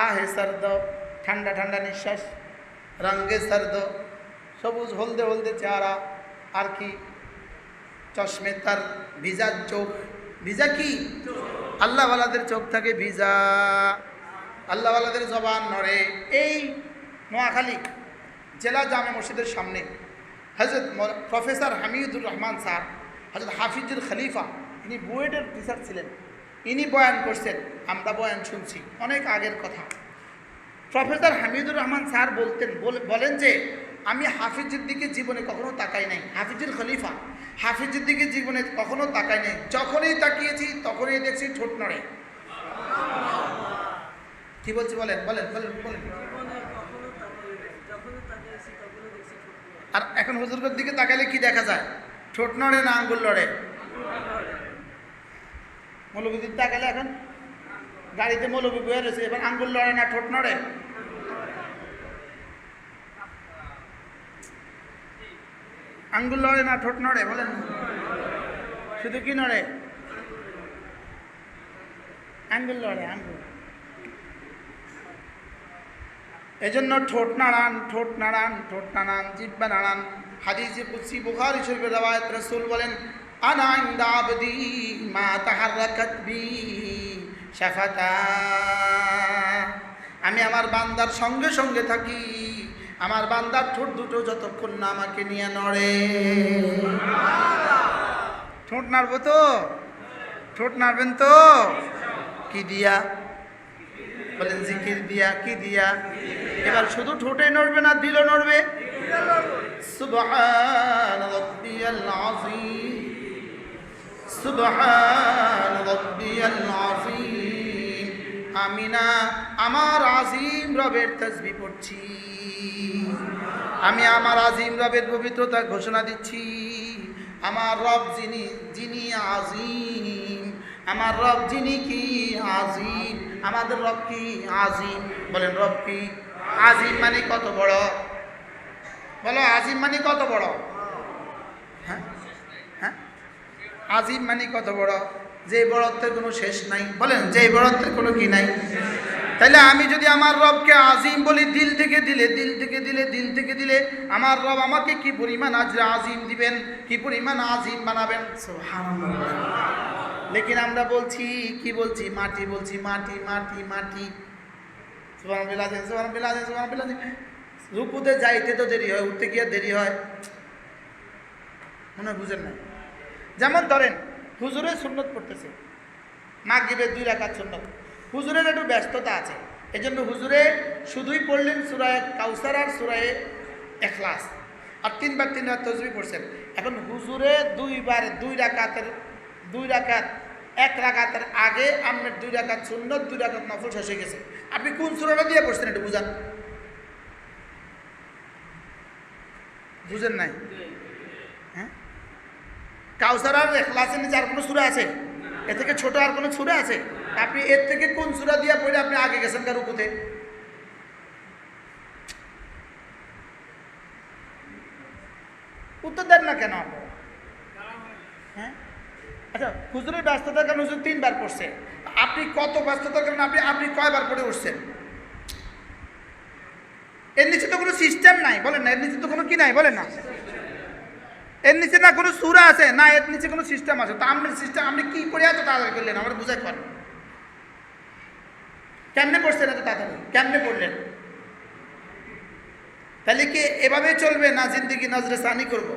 আহে সর্দ ঠান্ডা ঠান্ডা নিঃশ্বাস, রঙে সর্দ সবুজ হলদে হলদে চেহারা, আর কি? চশমে তার ভিজা চোখ। ভিজা কি? আল্লাহওয়ালাদের চোখ থাকে ভিজা, আল্লাহওয়ালাদের জবান নড়ে। এই নোয়াখালী জেলা জামে মসজিদের সামনে হজরত প্রফেসর হামিদুর রহমান স্যার, হজরত হাফিজুল খলিফা, ইনি বুয়েটের টিচার ছিলেন, ইনি বয়ান করছেন, আমরা বয়ান শুনছি, অনেক আগের কথা। প্রফেসর হামিদুর রহমান স্যার বলেন যে আমি হাফিজের দিকে জীবনে কখনো তাকাই নাই। হাফিজুল খলিফা হাফিজের দিকে জীবনে কখনো তাকাই নাই, যখনই তাকিয়েছি তখনই দেখছি ঠোঁট নড়ে। কি বলছি বলেন? বলেন বলেন বলেন। আর এখন হুজুরের দিকে তাকালে কি দেখা যায়? ঠোঁট নড়ে না আঙ্গুল লড়ে? মৌলবীর দিকে তাকালে এখন গাড়িতে মৌলবী বয়ে রয়েছে, এবার আঙ্গুল লড়ে না ঠোঁট নড়ে? আঙ্গুল লড়ে না ঠোঁট নড়ে? বলেন শুধু কি নড়ে? আঙ্গুল লড়ে, আঙ্গুল। এজন্য ঠোঁট নাড়ান, ঠোঁট নাড়ান, ঠোঁট নাড়ান, জিহ্বা নাড়ান। হাদিসে কুদসি বুখারী শরীফের riwayat রাসূল বলেন, আনা ইনদা আবদি মা তাহাররাকাত বি শাফাতা, আমি আমার বান্দার সঙ্গে সঙ্গে থাকি, আমার বান্দার ঠোঁট দুটো যতক্ষণ না আমাকে নিয়ে নড়ে। ঠোঁট নাড়বো তো? ঠোঁট নাড়বেন তো? কি দিয়া? বলেন জিকির দিয়া। কি দিয়া? এবার শুধু ঠোঁটে নড়বে না, দিলও নড়বে। সুবহান রাব্বিয়াল আযীম, সুবহান রাব্বিয়াল আযীম। আমি না আমার আজিম রবের তাসবিহ পড়ছি, আমি আমার আজিম রবের পবিত্রতা ঘোষণা দিচ্ছি। আমার রব যিনি আজিম, আমার রব যিনি কি আজিম। আমাদের রব কি আজিম। বলেন রব কি আজিম। মানে কত বড়? বলো আজিম মানে কত বড়? হ্যাঁ হ্যাঁ, আজিম মানে কত বড়? যে বড়ত্বের কোনো শেষ নাই। বলেন যে বড়ত্বের কোনো কি নাই। তাইলে আমি যদি আমার রবকে আজিম বলি দিল থেকে দিলে আমার রব আমাকে কি পরিমাণ আজিম দিবেন, কি পরিমাণ আজিম বানাবেন। সুবহানাল্লাহ। লেকিন আমরা বলছি কি বলছি? মাটি বলছি, মাটি মাটি মাটি। সুবহানাল্লাহ, সুবহানাল্লাহ, সুবহানাল্লাহ। রুকুতে যাইতে তো দেরি হয়, উঠতে গিয়ে দেরি হয়, মনে বুঝেন না। যেমন ধরেন হুজুরের সুন্নত পড়তেছে, মাগরিবের 2 রাকাত সুন্নত। হুজুরের একটু ব্যস্ততা আছে, এজন্য হুজুরে শুধুই পড়লেন সূরা কাউসার আর সূরা ইখলাস, আর 3 বার তাসবিহ পড়ছেন। এখন হুজুরে 2 রাকাত 1 রাকাতের আগে আপনার 2 রাকাত সুন্নত 2 রাকাত নফল শেষ হয়ে গেছে। আপনি কোন সূরাটা দিয়ে পড়ছেন একটু বুঝান। বুঝেন নাই? হ্যাঁ, কাউসার আর ইখলাসের নিচে আর কোনো সূরা আছে? এর থেকে ছোট আর কোনো সূরা আছে? আপনি এর থেকে কোন সূরা দিয়া পড়ে আপনি আগে গেছেন কার রুকুতে? উত্তর দেন না কেন? হ্যাঁ, আচ্ছা হুজুরের ব্যস্ততার কারণে হুজুর 3 বার পড়ছে, আপনি কত ব্যস্ততার কারণে আপনি কয়বার পড়ে উঠছেন? এর নিচে তো কোনো সিস্টেম নাই। বলেন না, এর নিচে তো কোনো কি নাই? বলেন না, এর নিচে না কোনো সূরা আছে না, এর নিচে কোনো সিস্টেম আছে। তা আপনার সিস্টেম আপনি কি করে এত তাড়াতাড়ি করলেন? আমার বুঝাই পারেন কেমনে পড়ছেন এত তাড়াতাড়ি? কেমনে পড়লেন? তাহলে কি এভাবে চলবে না জিন্দেগি নজরে সানি করব?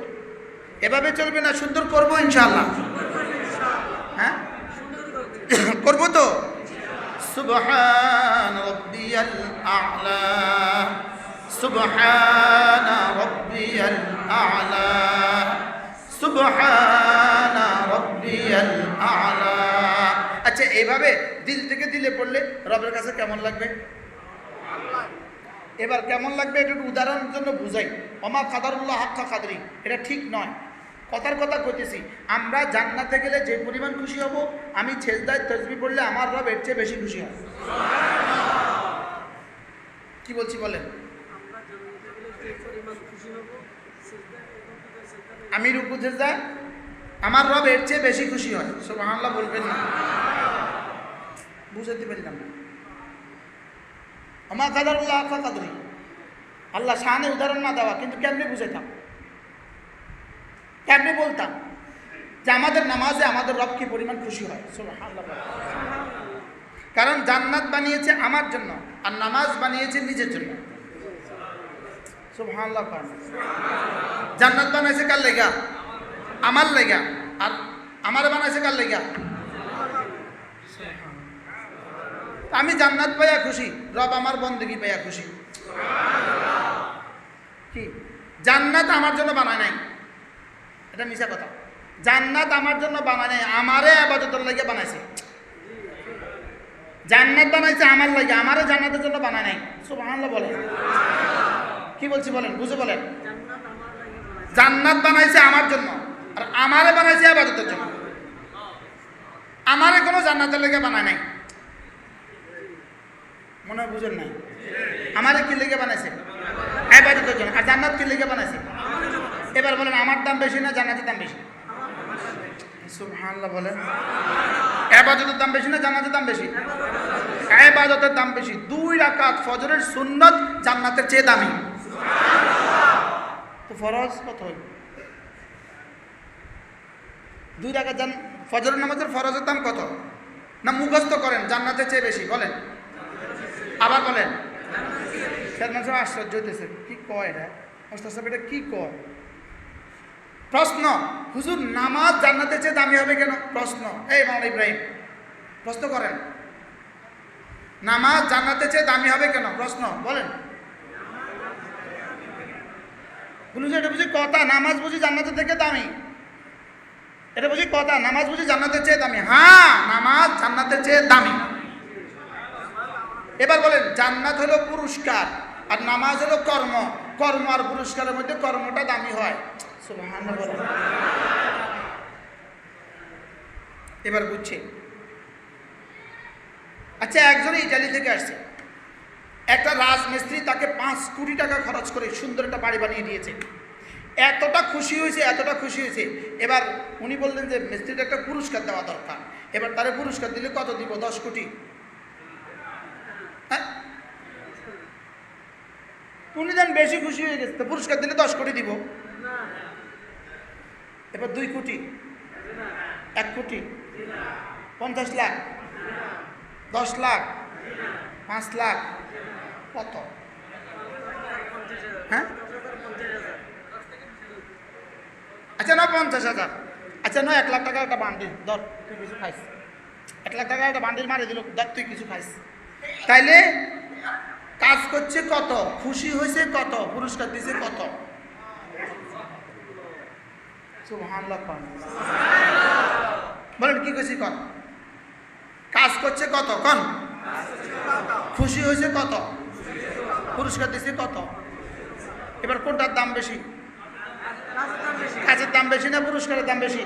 এভাবে চলবে না সুন্দর করব ইনশাআল্লাহ? হ্যাঁ করব তো। সুবহান রাব্বিয়াল আ'লা, সুবহান রাব্বিয়াল আ'লা, সুবহান রাব্বিয়াল আ'লা। আচ্ছা এইভাবে দিল থেকে দিলে পড়লে রবের কাছে কেমন লাগবে? এবার কেমন লাগবে এটা একটু উদাহরণের জন্য বুঝাই। ওমা কাদারুল্লাহ হাক্কা কাদরি, এটা ঠিক নয়, কথার কথা কইতেছি। আমরা জান্নাতে গেলে যে পরিমাণ খুশি হব, আমি সেজদায় তাসবিহ পড়লে আমার রব এর চেয়ে বেশি খুশি হয়। কি বলছি বলেন? আমি রুকুতে যাই, আমার রব এর চেয়ে বেশি খুশি হয়। সুবহানাল্লাহ বলবেন না? বুঝাতে পারলাম না। ওমা কাদারুল্লাহ হাক্কা কাদরি, আল্লাহ শানে উদাহরণ না দেওয়া, কিন্তু কেমনে বুঝাইতাম, কেমনে বলতাম যে আমাদের নামাজে আমাদের রব কি পরিমাণ খুশি হয়। সুবহানাল্লাহ। কারণ জান্নাত বানিয়েছে আমার জন্য আর নামাজ বানিয়েছে নিজের জন্য। সুবহানাল্লাহ। জান্নাত বানাইছে কার লেগা? আমার লেগা। আর আমার বানাইছে কার লেগা? আমি জান্নাত পাইয়া খুশি, রব আমার বন্দেগী পাইয়া খুশি। কি জান্নাত আমার জন্য বানায় নাই? এটা মিছা কথা। জান্নাত আমার জন্য বানায় নাই, আমারে ইবাদতের লাগি বানাইছে। জান্নাত বানাইছে আমার লাগি, আমারে জান্নাতের জন্য বানায় নাই। সুবহানাল্লাহ বলেন। কি বলছি বলেন, বুঝে বলেন। জান্নাত বানাইছে আমার জন্য আর আমারে বানাইছে ইবাদতের জন্য। আমারে কোনো জান্নাতের লাগি বানায় নাই, মনে হয় বুঝেন নাই। আমারে কি লেগে বানাইছে? ইবাদতের জন্য। আর জান্নাত কি লেগে বানাইছে? এবার বলেন আমার দাম বেশি না জান্নাতের দাম বেশি? সুবহানাল্লাহ বলেন। ইবাদতের দাম বেশি না জান্নাতের দাম বেশি? ইবাদতের দাম বেশি। 2 রাকাত ফজরের সুন্নত জান্নাতের চেয়ে দামি। তো ফরজ কত হইল? 2 রাকাত ফজরের নামাজের ফরজের দাম কত? না মুখস্থ করেন জান্নাতের চেয়ে বেশি? বলেন, আবার বলেন। আশ্চর্য হইতেছে, কি কয় এটা? এটা কি কয়? প্রশ্ন, হুজুর নামাজ জান্নাতের চেয়ে দামি হবে কেন? প্রশ্ন, এই মাওলানা ইব্রাহিম প্রশ্ন করেন, নামাজ জান্নাতের চেয়ে দামি হবে কেন? প্রশ্ন বলেন। বলুন যে এটা বুঝি কথা, নামাজ বুঝি জান্নাতের থেকে দামি? এটা বুঝি কথা, নামাজ বুঝি জান্নাতের চেয়ে দামি? হ্যাঁ, নামাজ জান্নাতের চেয়ে দামি। এবার বলেন, জান্নাত হলো পুরস্কার আর নামাজ হলো কর্ম। কর্ম আর পুরস্কারের মধ্যে কর্মটা দামি হয়। সুবহানাল্লাহ বলেন। এবার বুঝছি। আচ্ছা, একজন ইটালি থেকে আসছে, একটা রাজমিস্ত্রি তাকে 5 কোটি টাকা খরচ করে সুন্দর একটা বাড়ি বানিয়ে দিয়েছে। এতটা খুশি হয়েছে, এতটা খুশি হয়েছে। এবার উনি বললেন যে মিস্ত্রিটা একটা পুরস্কার দেওয়া দরকার। এবার তারে পুরস্কার দিলে কত দিব? 10 কোটি। উনি যেন বেশি খুশি হয়ে গেছে, তো পুরস্কার দিলে 10 কোটি দিব। এবার 2 কোটি, 1 কোটি, 50 লাখ, 10 লাখ, 5 লাখ, কত? হ্যাঁ, আচ্ছা না 50,000, আচ্ছা না 1 লাখ টাকা একটা বান্ডিল ধর, তুই কিছু খাইস। 1 লাখ টাকা একটা বান্ডিল মারি দিল, ধর তুই কিছু খাইস। তাইলে কাজ করছে কত, খুশি হয়েছে কত, পুরস্কার দিছে কত? সুবহানাল্লাহ বলেন, কি কইছি কন? কাজ করছে কত, কন? খুশি হয়েছে কত, পুরস্কার দিছে কত? এবার কোনটার দাম বেশি? কাজের দাম বেশি না পুরস্কারের দাম বেশি?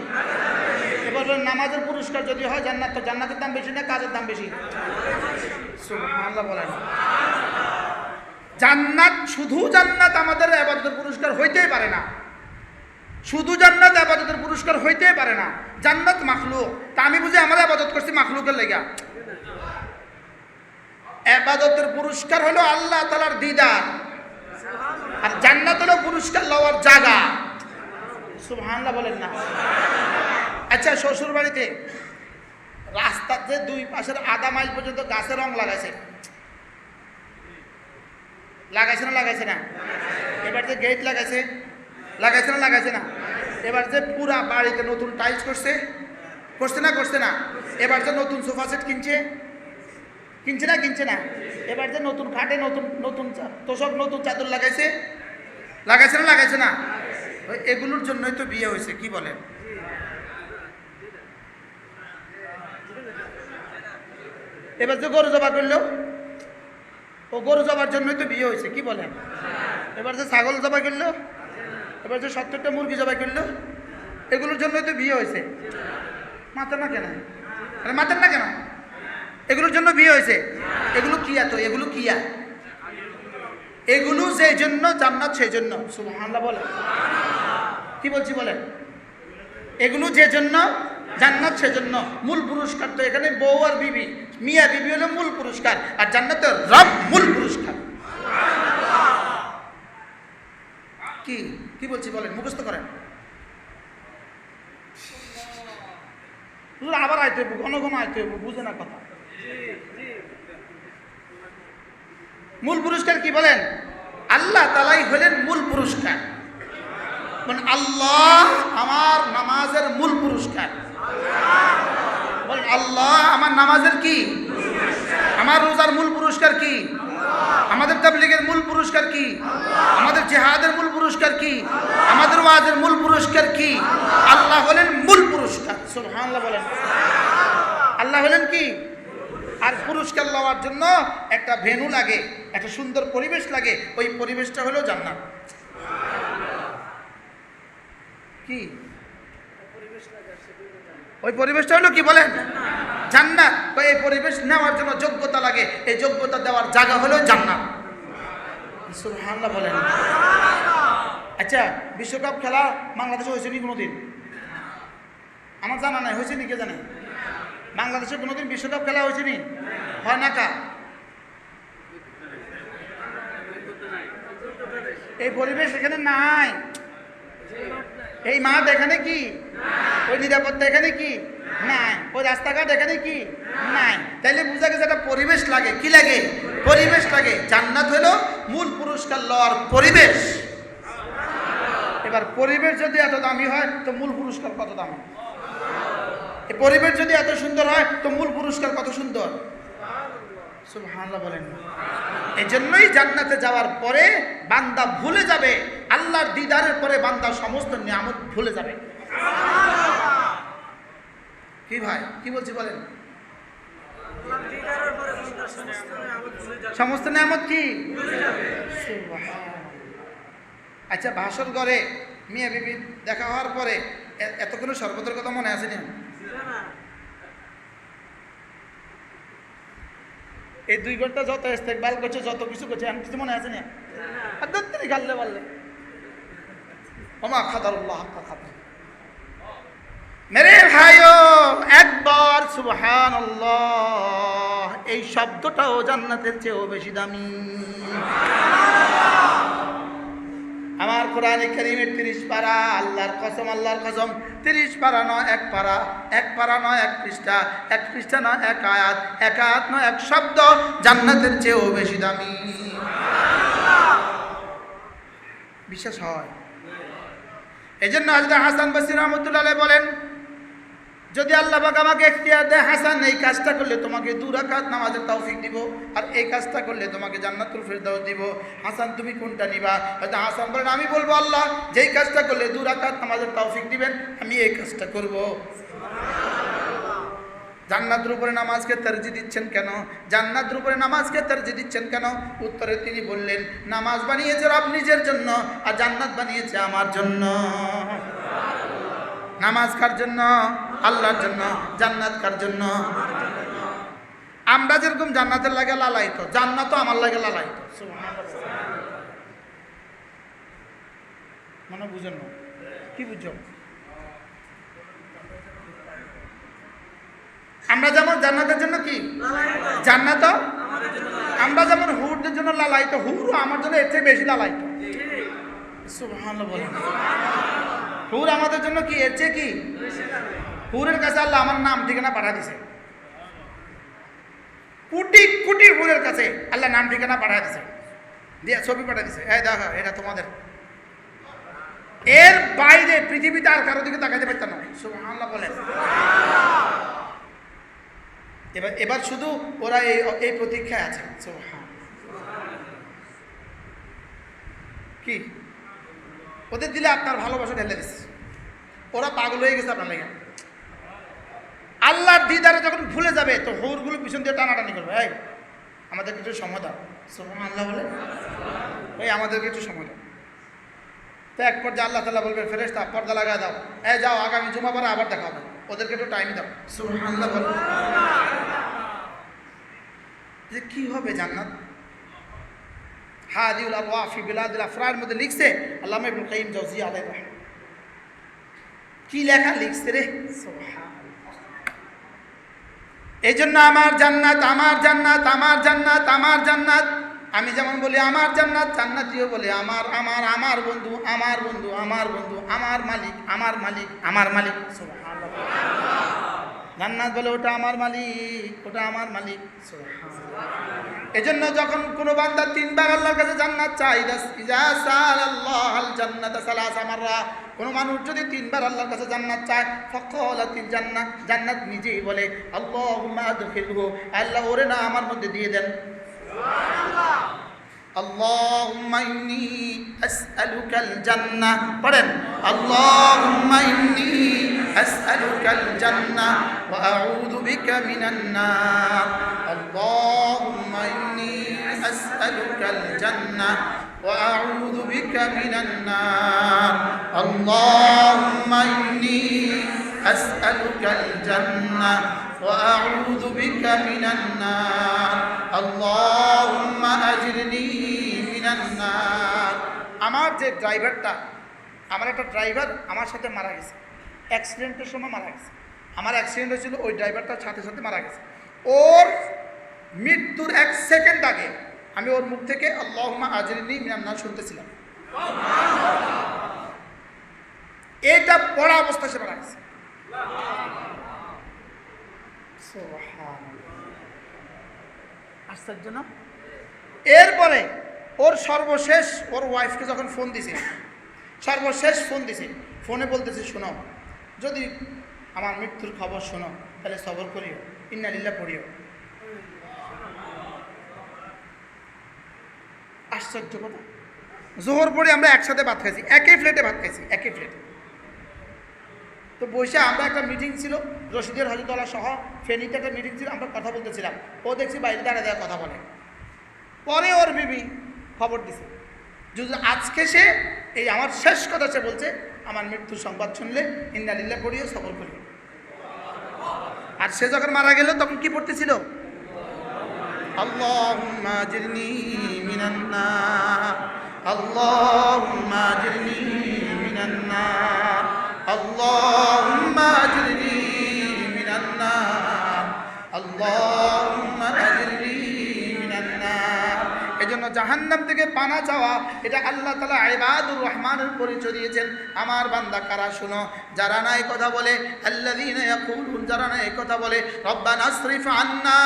এবার নামাজের পুরস্কার যদি হয় জান্নাত, তো জান্নাতের দাম বেশি না কাজের দাম বেশি? সুবহানাল্লাহ বলেন। জান্নাত, শুধু জান্নাত আমাদের ইবাদতের পুরস্কার হইতেই পারে না। শুধু জান্নাত ইবাদতের পুরস্কার হইতেই পারে না। জান্নাত মাখলুক। তা আমি বুঝি আমরা ইবাদত করছি মাখলুকের লাগা? ইবাদতের পুরস্কার হলো আল্লাহ তাআলার দিদার, আর জান্নাত হলো পুরস্কার লওয়ার জায়গা। সুবহানাল্লাহ বলেন না। আচ্ছা, শ্বশুর বাড়িতে রাস্তার যে 2 পাশের আধা মাইল পর্যন্ত গাছের রং লাগাইছে, লাগাইছে না লাগাইছে না? এবার যে গেট লাগাইছে, লাগাইছে না লাগাইছে না? এবার যে পুরা বাড়িতে নতুন টাইলস করছে, করছে না করছে না? এবার যে নতুন সোফা সেট কিনছে, কিনছে না কিনছে না? এবার যে নতুন খাটে নতুন নতুন তোষক, নতুন চাদর লাগাইছে, লাগাইছে না লাগাইছে না? এগুলোর জন্যই তো বিয়ে হয়েছে, কি বলেন? এবার যে গরু জবা করলো, ও গরু জবার জন্যই তো বিয়ে হয়েছে, কি বলেন? এবার যে ছাগল জবাই করলো, এবার যে 70টা মুরগি জবাই করলো, এগুলোর জন্যই তো বিয়ে হয়েছে। মাথার না কেন? আরে মাথার না কেন? এগুলোর জন্য বিয়ে হয়েছে। এগুলো কিয়া, তো এগুলো কিয়া, এগুলো যে জন্য জান্নাত সেই জন্য। সুবহানাল্লাহ বলেন। কি বলছি বলেন? এগুলো যে জন্য জান্নাত সেজন্য। মূল পুরস্কার তো এখানে বউ আর বিবি, মিয়া বিবি হলো মূল পুরস্কার, আর জান্নাতের রব মূল পুরস্কার। কি কি বলছি বলেন, মুখস্থ করেন। আবার আইতে হইব, ঘন ঘন আইতে হইব, বুঝে না কথা। মূল পুরস্কার কি বলেন? আল্লাহ তাআলাই হলেন মূল পুরস্কার। মানে আল্লাহ আমার নামাজের মূল পুরস্কার। বলেন, আল্লাহ আমার নামাজের কি, আমার রোজার মূল পুরস্কার কি, আমাদের তাবলীগের মূল পুরস্কার কি, আমাদের জিহাদের মূল পুরস্কার কি, আমাদের ওয়াজের মূল পুরস্কার কি? আল্লাহ হলেন মূল পুরস্কার। সুবহানাল্লাহ বলেন। আল্লাহ হলেন কি? আর পুরস্কার লওয়ার জন্য একটা ভেন্যু লাগে, একটা সুন্দর পরিবেশ লাগে, ওই পরিবেশটা হলো জান্নাত। কি ওই পরিবেশটা হলো কি বলেন? জান্নাত। তো এই পরিবেশ নেওয়ার জন্য যোগ্যতা লাগে, এই যোগ্যতা দেওয়ার জায়গা হলো জান্নাত। সুবহানাল্লাহ বলেন। আচ্ছা, বিশ্বকাপ খেলা বাংলাদেশে হয়েছে নি কোনোদিন? আমার জানা নাই, হয়েছে নি? কে জানে? বাংলাদেশে কোনোদিন বিশ্বকাপ খেলা হয়েছে নি? হয় না কা? এই পরিবেশ এখানে নাই, এই মাঠ এখানে কি, ওই নিরাপত্তা এখানে কি, নাই। ওই রাস্তাঘাট এখানে কি নাই। তাইলে বুঝা গেছে একটা পরিবেশ লাগে। কি লাগে? পরিবেশ লাগে। জান্নাত হলো মূল পুরস্কার লওয়ার পরিবেশ। এবার পরিবেশ যদি এত দামি হয় তো মূল পুরস্কার কত দামি। এই পরিবেশ যদি এত সুন্দর হয় তো মূল পুরস্কার কত সুন্দর। সুবহানাল্লাহ বলেন। এই জন্যই জান্নাতে যাওয়ার পরে বান্দা ভুলে যাবে, আল্লাহর দিদারের পরে বান্দা সমস্ত নিয়ামত ভুলে যাবে। কি ভাই কি বলছি বলেন? সমস্ত নিয়ামত কি? আচ্ছা, ভাষণ করে মিয়া বিবি দেখা হওয়ার পরে এতক্ষণ শরবতের কথা মনে আছে না? এই 2 ঘন্টা যত ইস্তেকবাল করছে, যত কিছু করছে, আমি কিছু মনে আছে না? আর দত্তরি গাললে বললে ওমা খাদারুল্লাহ হাক্কা খাদার। মেরে ভাইও, একবার সুবহানাল্লাহ এই শব্দটাও জান্নাতের চেয়েও বেশি দামি। আমার কোরআনে কারীমের 30 পারা, আল্লাহর কসম, আল্লাহর কসম, 30 পারা নয় 1 পারা, 1 পারা নয় 1 পৃষ্ঠা, 1 পৃষ্ঠা নয় 1 আয়াত, 1 আয়াত নয় 1 শব্দ জান্নাতের চেয়েও বেশি দামি। বিশ্বাস হয়? এই জন্য হযরত হাসান বসরি রাহমাতুল্লাহ আলাইহি বলেন, যদি আল্লাহ পাক আমাকে ইখতিয়ার দেয়, হাসান এই কাজটা করলে তোমাকে 2 রাকাত নামাজের তৌফিক দিব, আর এই কাজটা করলে তোমাকে জান্নাতুল ফিরদাউস দিব, হাসান তুমি কোনটা নিবা? হয়তো হাসান বলেন, আমি বলবো আল্লাহ যেই কাজটা করলে 2 রাকাত নামাজের তৌফিক দিবেন আমি এই কাজটা করব। জান্নাতের উপরে নামাজকে তরজিহ দিচ্ছেন কেন? জান্নাতের উপরে নামাজকে তরজিহ দিচ্ছেন কেন? উত্তরে তিনি বললেন, নামাজ বানিয়েছে রব নিজের জন্য, আর জান্নাত বানিয়েছে আমার জন্য। নামাজ কার জন্য? আল্লাহর জন্য। জান্নাত কার জন্য? আমরা যেরকম জান্নাতের লাগে লালাইতো, জান্নাতও আমার লাগে লালাইতো। মানে বুঝেন না? কি বুঝছো? আমরা যেমন জান্নাতের জন্য কি জান্নাত, আমরা যেমন হুরদের জন্য লালাইতো, হুরও আমার জন্য এর চেয়ে বেশি লালাইতো। সুবহানাল্লাহ বলেন। হুর আমাদের জন্য কি এর চেয়ে কি? হুরের কাছে আল্লাহ আমার নাম ঠিকানা পাঠা দিছে। কোটি কোটি হুরের কাছে আল্লাহ নাম ঠিকানা পাঠা দিছে, দিয়ে ছবি পাঠা দিছে, এই দেখো এটা তোমাদের। এর বাইরে পৃথিবীতে আর কারো দিকে তাকাইতে পারতাম না। সুবহানাল্লাহ বলেন। এবার শুধু ওরা এই প্রতীক্ষায় আছে। কি ওদের দিলে আপনার ভালোবাসা ঢেলে দিচ্ছে, ওরা পাগল হয়ে গেছে আপনার লেগে। আল্লাহর দিদারে যখন ভুলে যাবে তো হুরগুলো পিছন দিয়ে টানাটানি করবে, এই আমাদের কিছু সময় দাও। সুবহানাল্লাহ বলে, এই আমাদের কিছু সময় দাও। তো এক পর্যায়ে আল্লাহ তাআলা বলবে, ফেরেশতা পর্দা লাগায় দাও, এই যাও আগামী জুমা পরে আবার দেখা হবে, ওদেরকে একটু টাইম দাও। সুবহানাল্লাহ বলে। যে কি হবে জান্নাত? হাদিউল আরওয়াহ ফি বিলাদিল আফরার মধ্যে লিখছে আল্লামা ইবনুল কাইয়িম জাওজিয়া আলাইহির রাহমাহ। কি লেখা লিখছে রে! সুবহানাল্লাহ। এই জন্য আমার জান্নাত, আমার জান্নাত, আমার জান্নাত, আমার জান্নাত। আমি যেমন বলি আমার জান্নাত, জান্নাতীও বলে আমার, আমার, আমার বন্ধু, আমার বন্ধু, আমার বন্ধু, আমার মালিক, আমার মালিক, আমার মালিক। সুবহানাল্লাহ। জান্নাত বলে ওটা আমার মালিক, ওটা আমার মালিক। সুবহানাল্লাহ। এজন্য যখন কোনো বান্দা 3 বার আল্লাহর কাছে জান্নাত চায়, ইজা সালাল্লাহুল জান্নাতা সালাসা মাররা, কোনো মানুষ যদি 3 বার আল্লাহর কাছে জান্নাত চায়, ফাকালাতিল জান্নাহ, জান্নাত নিজেই বলে আল্লাহুম্মা আদখিলহু, আল্লাহ ওরে না আমার মধ্যে দিয়ে দেন। সুবহানাল্লাহ। আল্লাহুম্মা ইন্নী আসআলুকাল জান্নাহ, পড়েন আল্লাহুম্মা ইন্নী আসআলুকাল জান্নাহ ওয়া আউযু বিকা মিনান নার। আল্লাহুম্মা ইন্নী আসআলুকাল জান্নাহ ওয়া আউযু বিকা মিনান নার। আল্লাহুম্মা ইন্নী আসআলুকাল জান্নাহ ওয়া আউযু বিকা মিনান নার। আল্লাহুম্মা আজরিনি মিনান নার। আমার যে ড্রাইভারটা, আমার একটা ড্রাইভার আমার সাথে মারা গেছে, অ্যাক্সিডেন্টের সময় মারা গেছে। আমার অ্যাক্সিডেন্ট হয়েছিল, ওই ড্রাইভারটার সাথে সাথে মারা গেছে। ওর মৃত্যুর 1 সেকেন্ড আগে আমি ওর মুখ থেকে আল্লাহুম্মা আজরিনি মিনান নার শুনতেছিলাম। এটা পড়া অবস্থা সে মারা গেছে। সুবহানাল্লাহ, আশ্চর্য না? এরপরে ওর সর্বশেষ ওর ওয়াইফকে যখন ফোন দিছে, সর্বশেষ ফোন দিছে, ফোনে বলতেছে শোনো, যদি আমার মৃত্যুর খবর শোনো তাহলে সবর করিও, ইন্না লিল্লাহ পড়িও। আশ্চর্য কথা। জোহর পরে আমরা একসাথে ভাত খাইছি, একই ফ্লেটে ভাত খাইছি, একই ফ্লেটে। তো বসে আমরা একটা মিটিং ছিল রশিদের হজরতলা সহ ফেনীতে একটা মিটিং ছিল, আমরা কথা বলতেছিলাম। ও দেখছি বাইরে দাঁড়া দেওয়া কথা বলে। পরে ওর বিবি খবর দিছে, যদি আজকে সে এই আমার শেষ কথা সে বলছে, আমার মৃত্যুর সংবাদ শুনলে ইন্না লিল্লাহ পড়িও, সবর করিও। আর সে যখন মারা গেল তখন কি পড়তেছিল? আল্লাহুম্মা আজরিনি মিনান নার, আল্লাহুম্মা আজরিনি মিনান নার, আল্লাহুম্মা আজরিনি মিনান নার, আল্লাহুম্মা আজরিনি মিনান নার। এজন্য জাহান্নাম থেকে পানা চাওয়া, এটা আল্লাহ তাআলা ইবাদুর রহমানের পরিচয় দিয়েছেন। আমার বান্দা কারা শুনো, যারা না এই কথা বলে, আল্লাযীনা ইয়াকুলুন, যারা না এই কথা বলে রব্বানা আসরিফ আন্না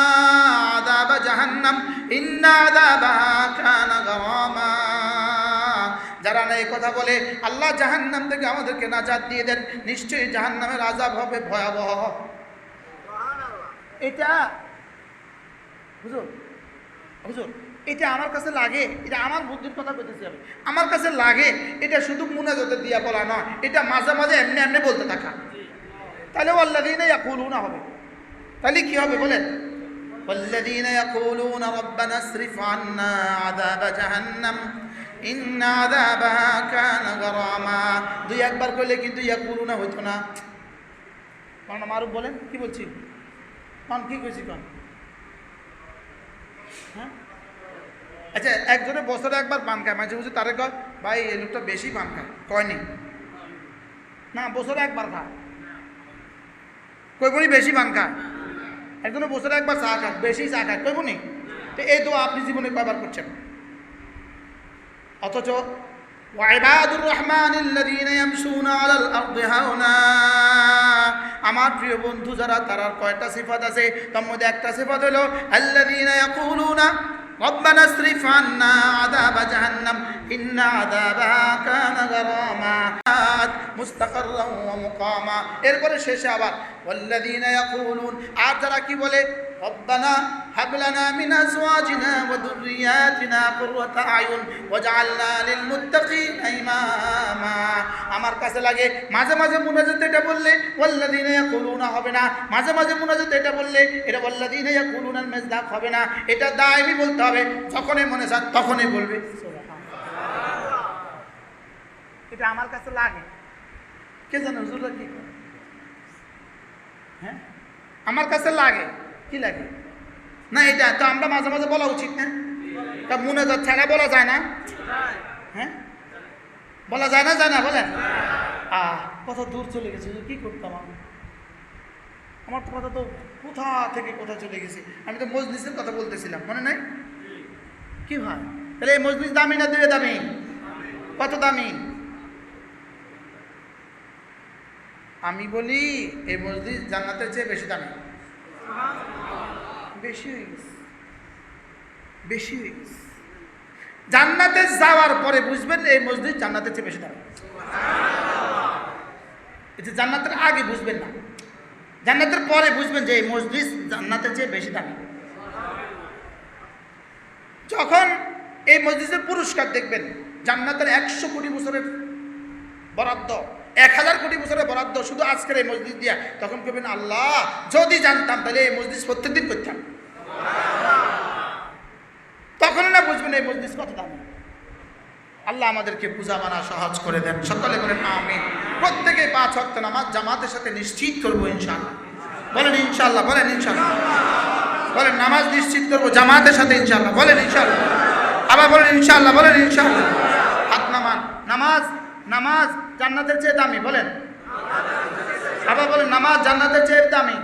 আযাব জাহান্নাম ইন্না আযাবাহা কানা গারামা, যারা না এই কথা বলে আল্লাহ জাহান্নাম থেকে আমাদেরকে নাজাত দিয়ে দেন, নিশ্চয়ই জাহান্নামের আযাব হবে ভয়াবহ। এটা হুজুর, হুজুর এটা আমার কাছে লাগে, এটা আমার বুদ্ধির কথা বলতেছি আমি, আমার কাছে লাগে এটা শুধু মুনাজাতে দিয়া বলা নয়, এটা মাঝে মাঝে এমনি এমনি বলতে থাকা। তাহলে ওয়াল্লাযীনা ইয়াকুলুনা হবে, তাহলে কি হবে বলেন? ওয়াল্লাযীনা ইয়াকুলুনা রব্বানা আসরিফ আন্না আযাব জাহান্নাম ইন্না আযাবাহা কানা গারামা। দুই একবার কইলে কিন্তু ইয়াকুলুনা হইতো না। কারণ মারুফ বলেন কি বলছি, কোন কি কইছি কোন? হ্যাঁ, আচ্ছা, একজনে বছরে একবার পান খায়, মাঝে মাঝে তারে কয় ভাই এই লোকটা বেশি পান খায়, কয়নি না, বছরে একবার খায়, কইবনি বেশি পান খায়। একজনে বছরে একবার চা খায়, বেশি চা খায়, কইবনি। তো এই দোয়া আপনি জীবনে কয়বার করছেন? অথচ ওয়াইবাদুর রহমানিল্লাযীনা ইয়ামশুনা আলাল আরদি হাওনা, আমার প্রিয় বন্ধু যারা, তারার কয়টা সিফাত আছে, তার মধ্যে একটা সিফাত হলো আল্লাযীনা ইয়াকুলুনা রব্বানা আসরিফ আন্না আযাব জাহান্নাম ইন্না আযাবাহা কানা গারামা মুস্তাকাররান ওয়া মুকামা। এরপরে শেষে আবার ওয়াল্লাযীনা ইয়াকুলুন, আর যারা কি বলে রব্বানা হাব লানা মিন আজওয়াজিনা ওয়া যুররিয়াতিনা কুররাতা আয়ুন ওয়াজআলনা লিল মুত্তাকিনা ইমামা। আমার কাছে লাগে মাঝে মাঝে মুনাজাতে এটা বললে ওয়াল্লাযীনা ইয়াকুলুনা হবে না, মাঝে মাঝে মুনাজাতে এটা বললে এটা ওয়াল্লাযীনা ইয়াকুলুনাল মিজদাক হবে না। এটা দায়মি বলতে হবে, যখনই মনে চায় তখনই বলবে। এটা আমার কাছে লাগে, কে জানে হুজুররা কি করে? হ্যাঁ, আমার কাছে লাগে, কি লাগে না, এটা তো আমরা মাঝে মাঝে বলা উচিত না? তা মুনাজাত ছাড়া বলা যায় না? হ্যাঁ, বলা যায় না, যায় না বলেন? কত দূর চলে গেছে, কি করতাম আমি? আমার তো কথা তো কোথা থেকে কোথা চলে গেছে। আমি তো মজলিসের কথা বলতেছিলাম, মনে নাই? কি হয় তাহলে এই মজলিস দামি না দিবে দামি? কত দামি? আমি বলি এই মসজিদ জান্নাতের চেয়ে বেশি দামি। বেশি হয়ে গেছে, বেশি হয়ে গেছে। জান্নাতে যাওয়ার পরে বুঝবেন এই মসজিদ জান্নাতের চেয়ে বেশি দামি। এটা জান্নাতের আগে বুঝবেন না, জান্নাতের পরে বুঝবেন যে এই মসজিদ জান্নাতের চেয়ে বেশি দামি। যখন এই মসজিদের পুরস্কার দেখবেন, জান্নাতের 100 কোটি বছরের বরাদ্দ, 1000 কোটি বছরের বরাদ্দ শুধু আজকের এই মসজিদ দিয়া, তখন কবেন আল্লাহ যদি জানতাম তাহলে এই মসজিদ প্রত্যেকদিন করতাম। তখন না বুঝবেন এই মসজিদ কত দামি। আল্লাহ আমাদেরকে পূজা মানা সহজ করে দেন, সকলে বলেন আমিন। প্রত্যেকে 5 ওয়াক্ত নামাজ জামাতের সাথে নিশ্চিত করবো ইনশাআল্লাহ। বলেন ইনশাআল্লাহ, বলেন ইনশাআল্লাহ, বলেন নামাজ নিশ্চিত করবো জামাতের সাথে ইনশাআল্লাহ, বলেন ইনশাআল্লাহ, আবার বলেন ইনশাআল্লাহ, বলেন ইনশাআল্লাহ। হাত নামান। নামাজ, নামাজ জান্নাতের চেয়ে দামি, বলেন আবার বলেন নামাজ জান্নাতের চেয়ে দামি।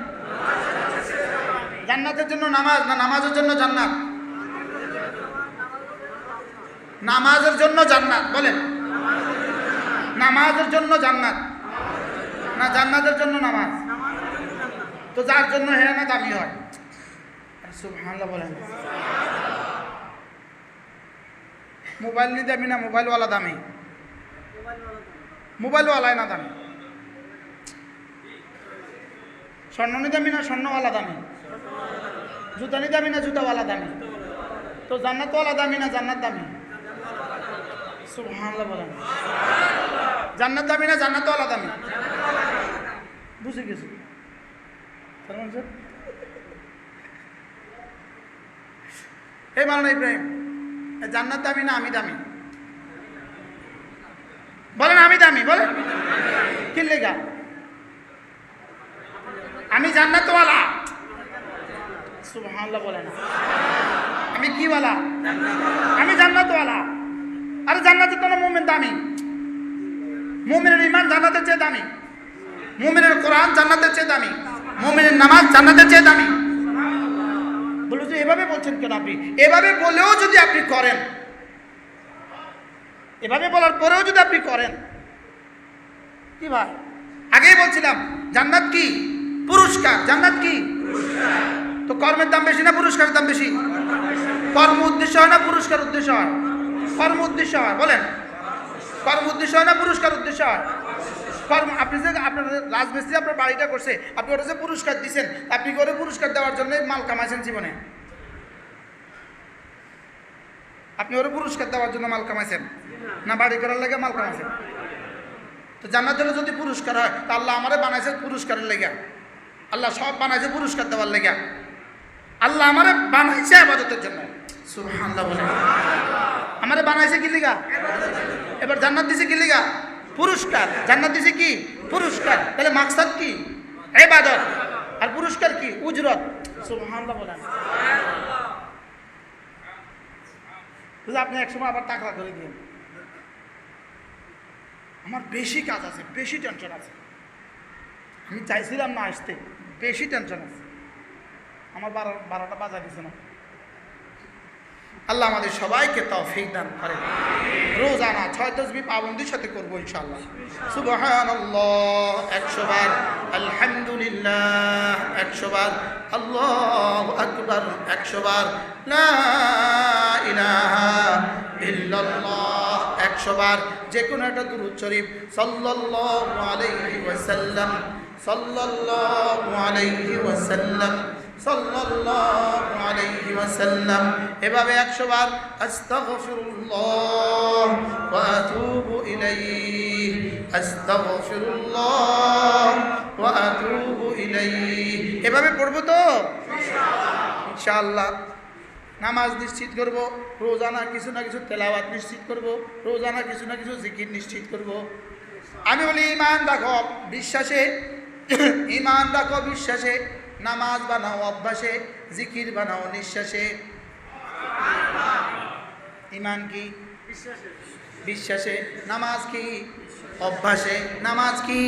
জান্নাতের জন্য নামাজ না নামাজের জন্য জান্নাত? নামাজের জন্য জান্নাত, বলেন নামাজের জন্য জান্নাত না জান্নাতের জন্য নামাজ? তো যার জন্য হ্যাঁ না দামি হয়। সুবহানাল্লাহ বলেন। মোবাইল নিয়ে দামি না মোবাইলওয়ালা দামি? মোবাইলওয়ালাই না দামি। স্বর্ণ নিয়ে দামি না স্বর্ণওয়ালা দামি? জুতা নিয়ে দামি না জুতাওয়ালা দামি? তো জান্নাতওয়ালা দামি না জান্নাত দামি? সুবহানাল্লাহ বলেন। জান্নাত দামি না জান্নাতওয়ালা দামি? বুঝে গেছি। এই মাওলানা ইব্রাহিম, জান্নাত দামি না আমি দামি? বলেন আমি দামি। বলেন কি লেগা? আমি জান্নাতওয়ালা। সুবহানাল্লাহ বলেন। আমি কি ওয়ালা? আমি জান্নাতওয়ালা। আরে জান্নাতের জন্য মুমিন দামি। মুমিনের ঈমান জান্নাতের চেয়ে দামি। মুমিনের কোরআন জান্নাতের চেয়ে দামি। মুমিনের নামাজ জান্নাতের চেয়ে দামি। বলে যে এভাবে বলছেন কেন আপনি? এভাবে বলেও যদি আপনি করেন, এভাবে বলার পরেও যদি আপনি করেন, কি ভাই? আগেই বলছিলাম জান্নাত কি? পুরস্কার। জান্নাত কি? তো কর্মের দাম বেশি না পুরস্কারের দাম বেশি? কর্ম উদ্দেশ্য হয় না পুরস্কার উদ্দেশ্য হয়? কর্ম উদ্দেশ্য হয়। বলেন কর্ম উদ্দেশ্য হয় না পুরস্কার উদ্দেশ্য হয়? কর্ম। আপনি যে আপনার রাজমিস্ত্রি আপনার বাড়িটা করছে, আপনি ওটা যে পুরস্কার দিচ্ছেন, আপনি করে পুরস্কার দেওয়ার জন্য মাল কামাইছেন জীবনে? আপনি ওরা পুরস্কার দেওয়ার জন্য মাল কামাইছেন না বাড়ি করার লেগে মাল কামাইছেন? তো জান্নাতের যদি পুরস্কার হয়, তা আল্লাহ আমারে বানাইছে পুরস্কারের লেগে। আল্লাহ সব বানাইছে পুরস্কার দেওয়ার লেগে। আল্লাহ আমারে বানাইছে ইবাদতের জন্য। সুবহানাল্লাহ বলেন। আমারে বানাইছে কি লেগা? এবার জান্নাত দিছে কি লেগা? পুরস্কার। জান্নাত দিছে কি? পুরস্কার। তাহলে মাকসাদ কি? ইবাদত। আর পুরস্কার কি? উজরত। সুবহানাল্লাহ বলেন। আপনি একসময় আবার টাকা করে দিন, আমার বেশি কাজ আছে, বেশি টেনশন আছে, আমি চাইছিলাম না আসতে, বেশি টেনশন আছে, আমার 12টা বাজা দিছে না। আল্লাহ আমাদের সবাইকে তৌফিক দান করেন। রোজানা 6 তাসবিহ পাবন্দির সাথে করবো ইনশাআল্লাহ। সুবহানাল্লাহ 100 বার, আলহামদুলিল্লাহ 100 বার, আল্লাহু আকবার 100 বার, লা ইলাহা ইল্লাল্লাহ 100 বার। যে কোনো একটা দুরূদ শরীফ সাল্লাল্লাহু আলাইহি ওয়াসাল্লাম, সাল্লাল্লাহু আলাইহি ওয়াসাল্লাম, সাল্লাল্লাহু আলাইহি ওয়াসাল্লাম, এভাবে 100 বার আস্তাগফিরুল্লাহ ওয়া আতুবু ইলাইহি, আস্তাগফিরুল্লাহ ওয়া আতুবু ইলাইহি, এভাবে পড়বো তো ইনশাআল্লাহ। নামাজ নিশ্চিত করব, রোজানা কিছু না কিছু তেলাওয়াত নিশ্চিত করব, রোজানা কিছু না কিছু জিকির নিশ্চিত করব। আমি বলি ঈমান রাখো বিশ্বাসে, ঈমান রাখো বিশ্বাসে, নামাজ বানাও অভ্যাসে, জিকির বানাও নিঃশ্বাসে। ঈমান কি? বিশ্বাসে। নামাজ কি? অভ্যাসে। নামাজ কি?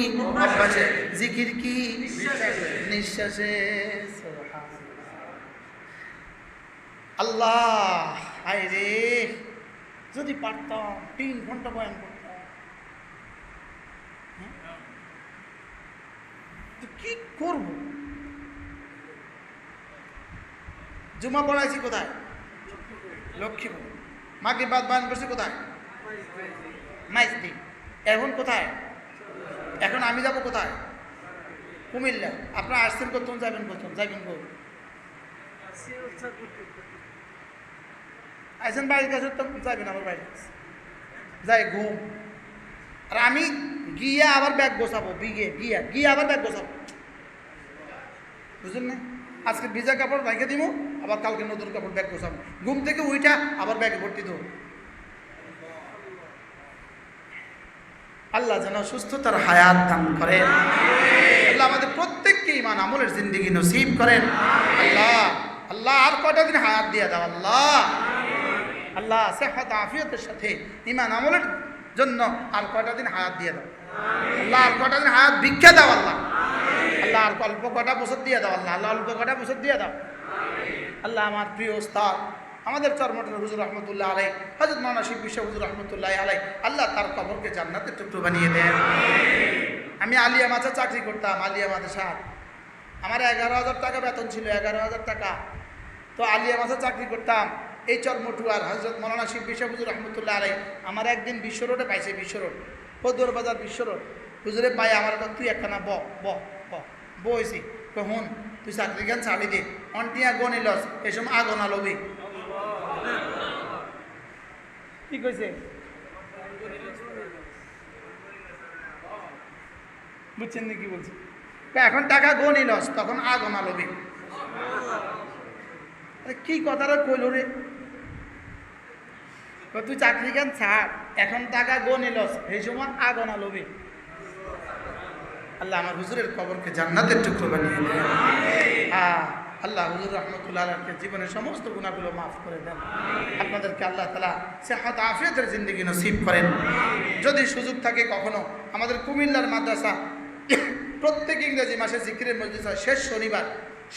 অভ্যাসে। জিকির কি? নিঃশ্বাসে। আল্লাহ হায় রে, যদি পারতাম 3 ঘন্টা বয়ান করতাম, কি করব? জুমা পড়াইছি কোথায়? লক্ষ্মীপুর। মাগরিব বাদ বয়ান করছি কোথায়? মাইজদি। এখন কোথায়? এখন আমি যাব কোথায়? কুমিল্লা। আপনারা আসছেন কতক্ষণ, যাবেন কতক্ষণ? যাবেন কই? আইসেন বাড়ির কাছে তো যাবেন, আমার বাড়ির কাছে যাই ঘুম। আর আমি গিয়ে আবার ব্যাগ গোছাবো, গিয়ে আবার ব্যাগ গোছাবো, বুঝলেন না? আজকে ভিজা কাপড় রেখে দিব, আবার কালকে নতুন কাপড় ব্যাগ গোছাবো, ঘুম থেকে উইটা আবার ব্যাগে ভর্তি দেবো। আল্লাহ যেন সুস্থতার হায়াত দান করেন। আল্লাহ আমাদের প্রত্যেককে ঈমান আমলের জিন্দেগি নসিব করেন। আল্লাহ আল্লাহ আর কয়টা দিন হায়াত দিয়ে দাও আল্লাহ। আল্লাহ সেহত আফিয়তের সাথে ঈমান আমলের জন্য আর কয়টা দিন হায়াত দিয়ে দাও আল্লাহ। আর কয়টা দিন হায়াত ভিক্ষা দাও আল্লাহ। আল্লাহ আর অল্প কটা বছর দিয়ে দাও আল্লাহ। আল্লাহ অল্প কটা বছর দিয়ে দাও আল্লাহ। আমার প্রিয় উস্তাদ আমাদের চরমটের হুজুর রহমতুল্লাহ আলাই, হযরত মাওলানা শিব বিশ্ব হুজুর রহমতুল্লাহ আলাই, আল্লাহ তার কবরকে জান্নাতের টুকরো বানিয়ে দেন। আমি আলিয়া মাছা চাকরি করতাম, আলিয়া মাদ্রাসা আমার 11,000 টাকা বেতন ছিল, 11,000 টাকা। তো আলিয়া মাসে চাকরি করতাম এই চরমটুয়ার হজরত মৌলানা শিববি সাহেব হুজুর রহমতুল্লাহ আলাই আমার একদিন বিশ্ব রোডে পাইছে, বিশ্ব রোড পদুয়ার বাজার বিশ্ব রোড। হুজুরে পাই আমার তুই একখানা বইছি হুন তুই চাকরি খান ছাড়ি দে অন্টিয়া গনি লস এই সময় আগনা লবি কি কইছে বুঝছেন না কি বলছে? এখন টাকা গনি লস তখন আগনা লবি। কি কথাটা কইল রে, তুই চাকরি খান ছাড় এখন টাকা গনি লস এই সময় আগনা লবি। আল্লাহ আমার হুজুরের কবরকে জান্নাতের টুকরো বানিয়ে দেন। আল্লাহ হুজুর রহমতুল্লাহ আলাইহির জীবনের সমস্ত গুনাহগুলো মাফ করে দেন। আপনাদেরকে আল্লাহ তাআলা সেহত আফিয়াতের জিন্দেগি নসিব করেন। যদি সুযোগ থাকে কখনো আমাদের কুমিল্লার মাদ্রাসা প্রত্যেক ইংরেজি মাসে জিকিরের মজলিস হয়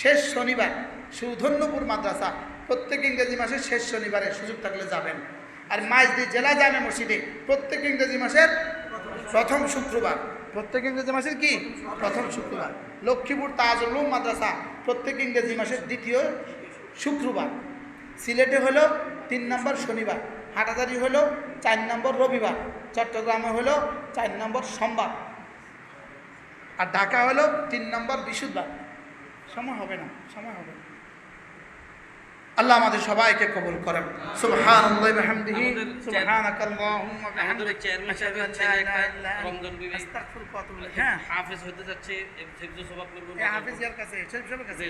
শেষ শনিবার সুধন্যপুর মাদ্রাসা প্রত্যেক ইংরেজি মাসের শেষ শনিবারে সুযোগ থাকলে যাবেন। আর মাইজদি জেলা জামে মসজিদে প্রত্যেক ইংরেজি মাসের প্রথম শুক্রবার, প্রত্যেক ইংরেজি মাসের কি প্রথম শুক্রবার। লক্ষ্মীপুর তাজুল উলুম মাদ্রাসা প্রত্যেক ইংরেজি মাসের দ্বিতীয় শুক্রবার। সিলেটে হলো 3 নম্বর শনিবার, হাটাজারি হলো 4 নম্বর রবিবার, চট্টগ্রামে হলো 4 নম্বর সোমবার, আর ঢাকা হলো 3 নম্বর বৃহস্পতিবার। সময় হবে না। আল্লাহ আমাদের সবাইকে কবুল করেন। সুবহানাল্লাহি ওয়া বিহামদিহি সুবহানাকাল্লাহুম্মা ওয়া বিহামদিকা আশহাদু আন লা ইলাহা ইল্লা আনতা আস্তাগফিরুকা ওয়া আতুবু ইলাইক। হ্যাঁ, হাফেজ হতে যাচ্ছে, হাফেজ এর কাছে, সব কাছে।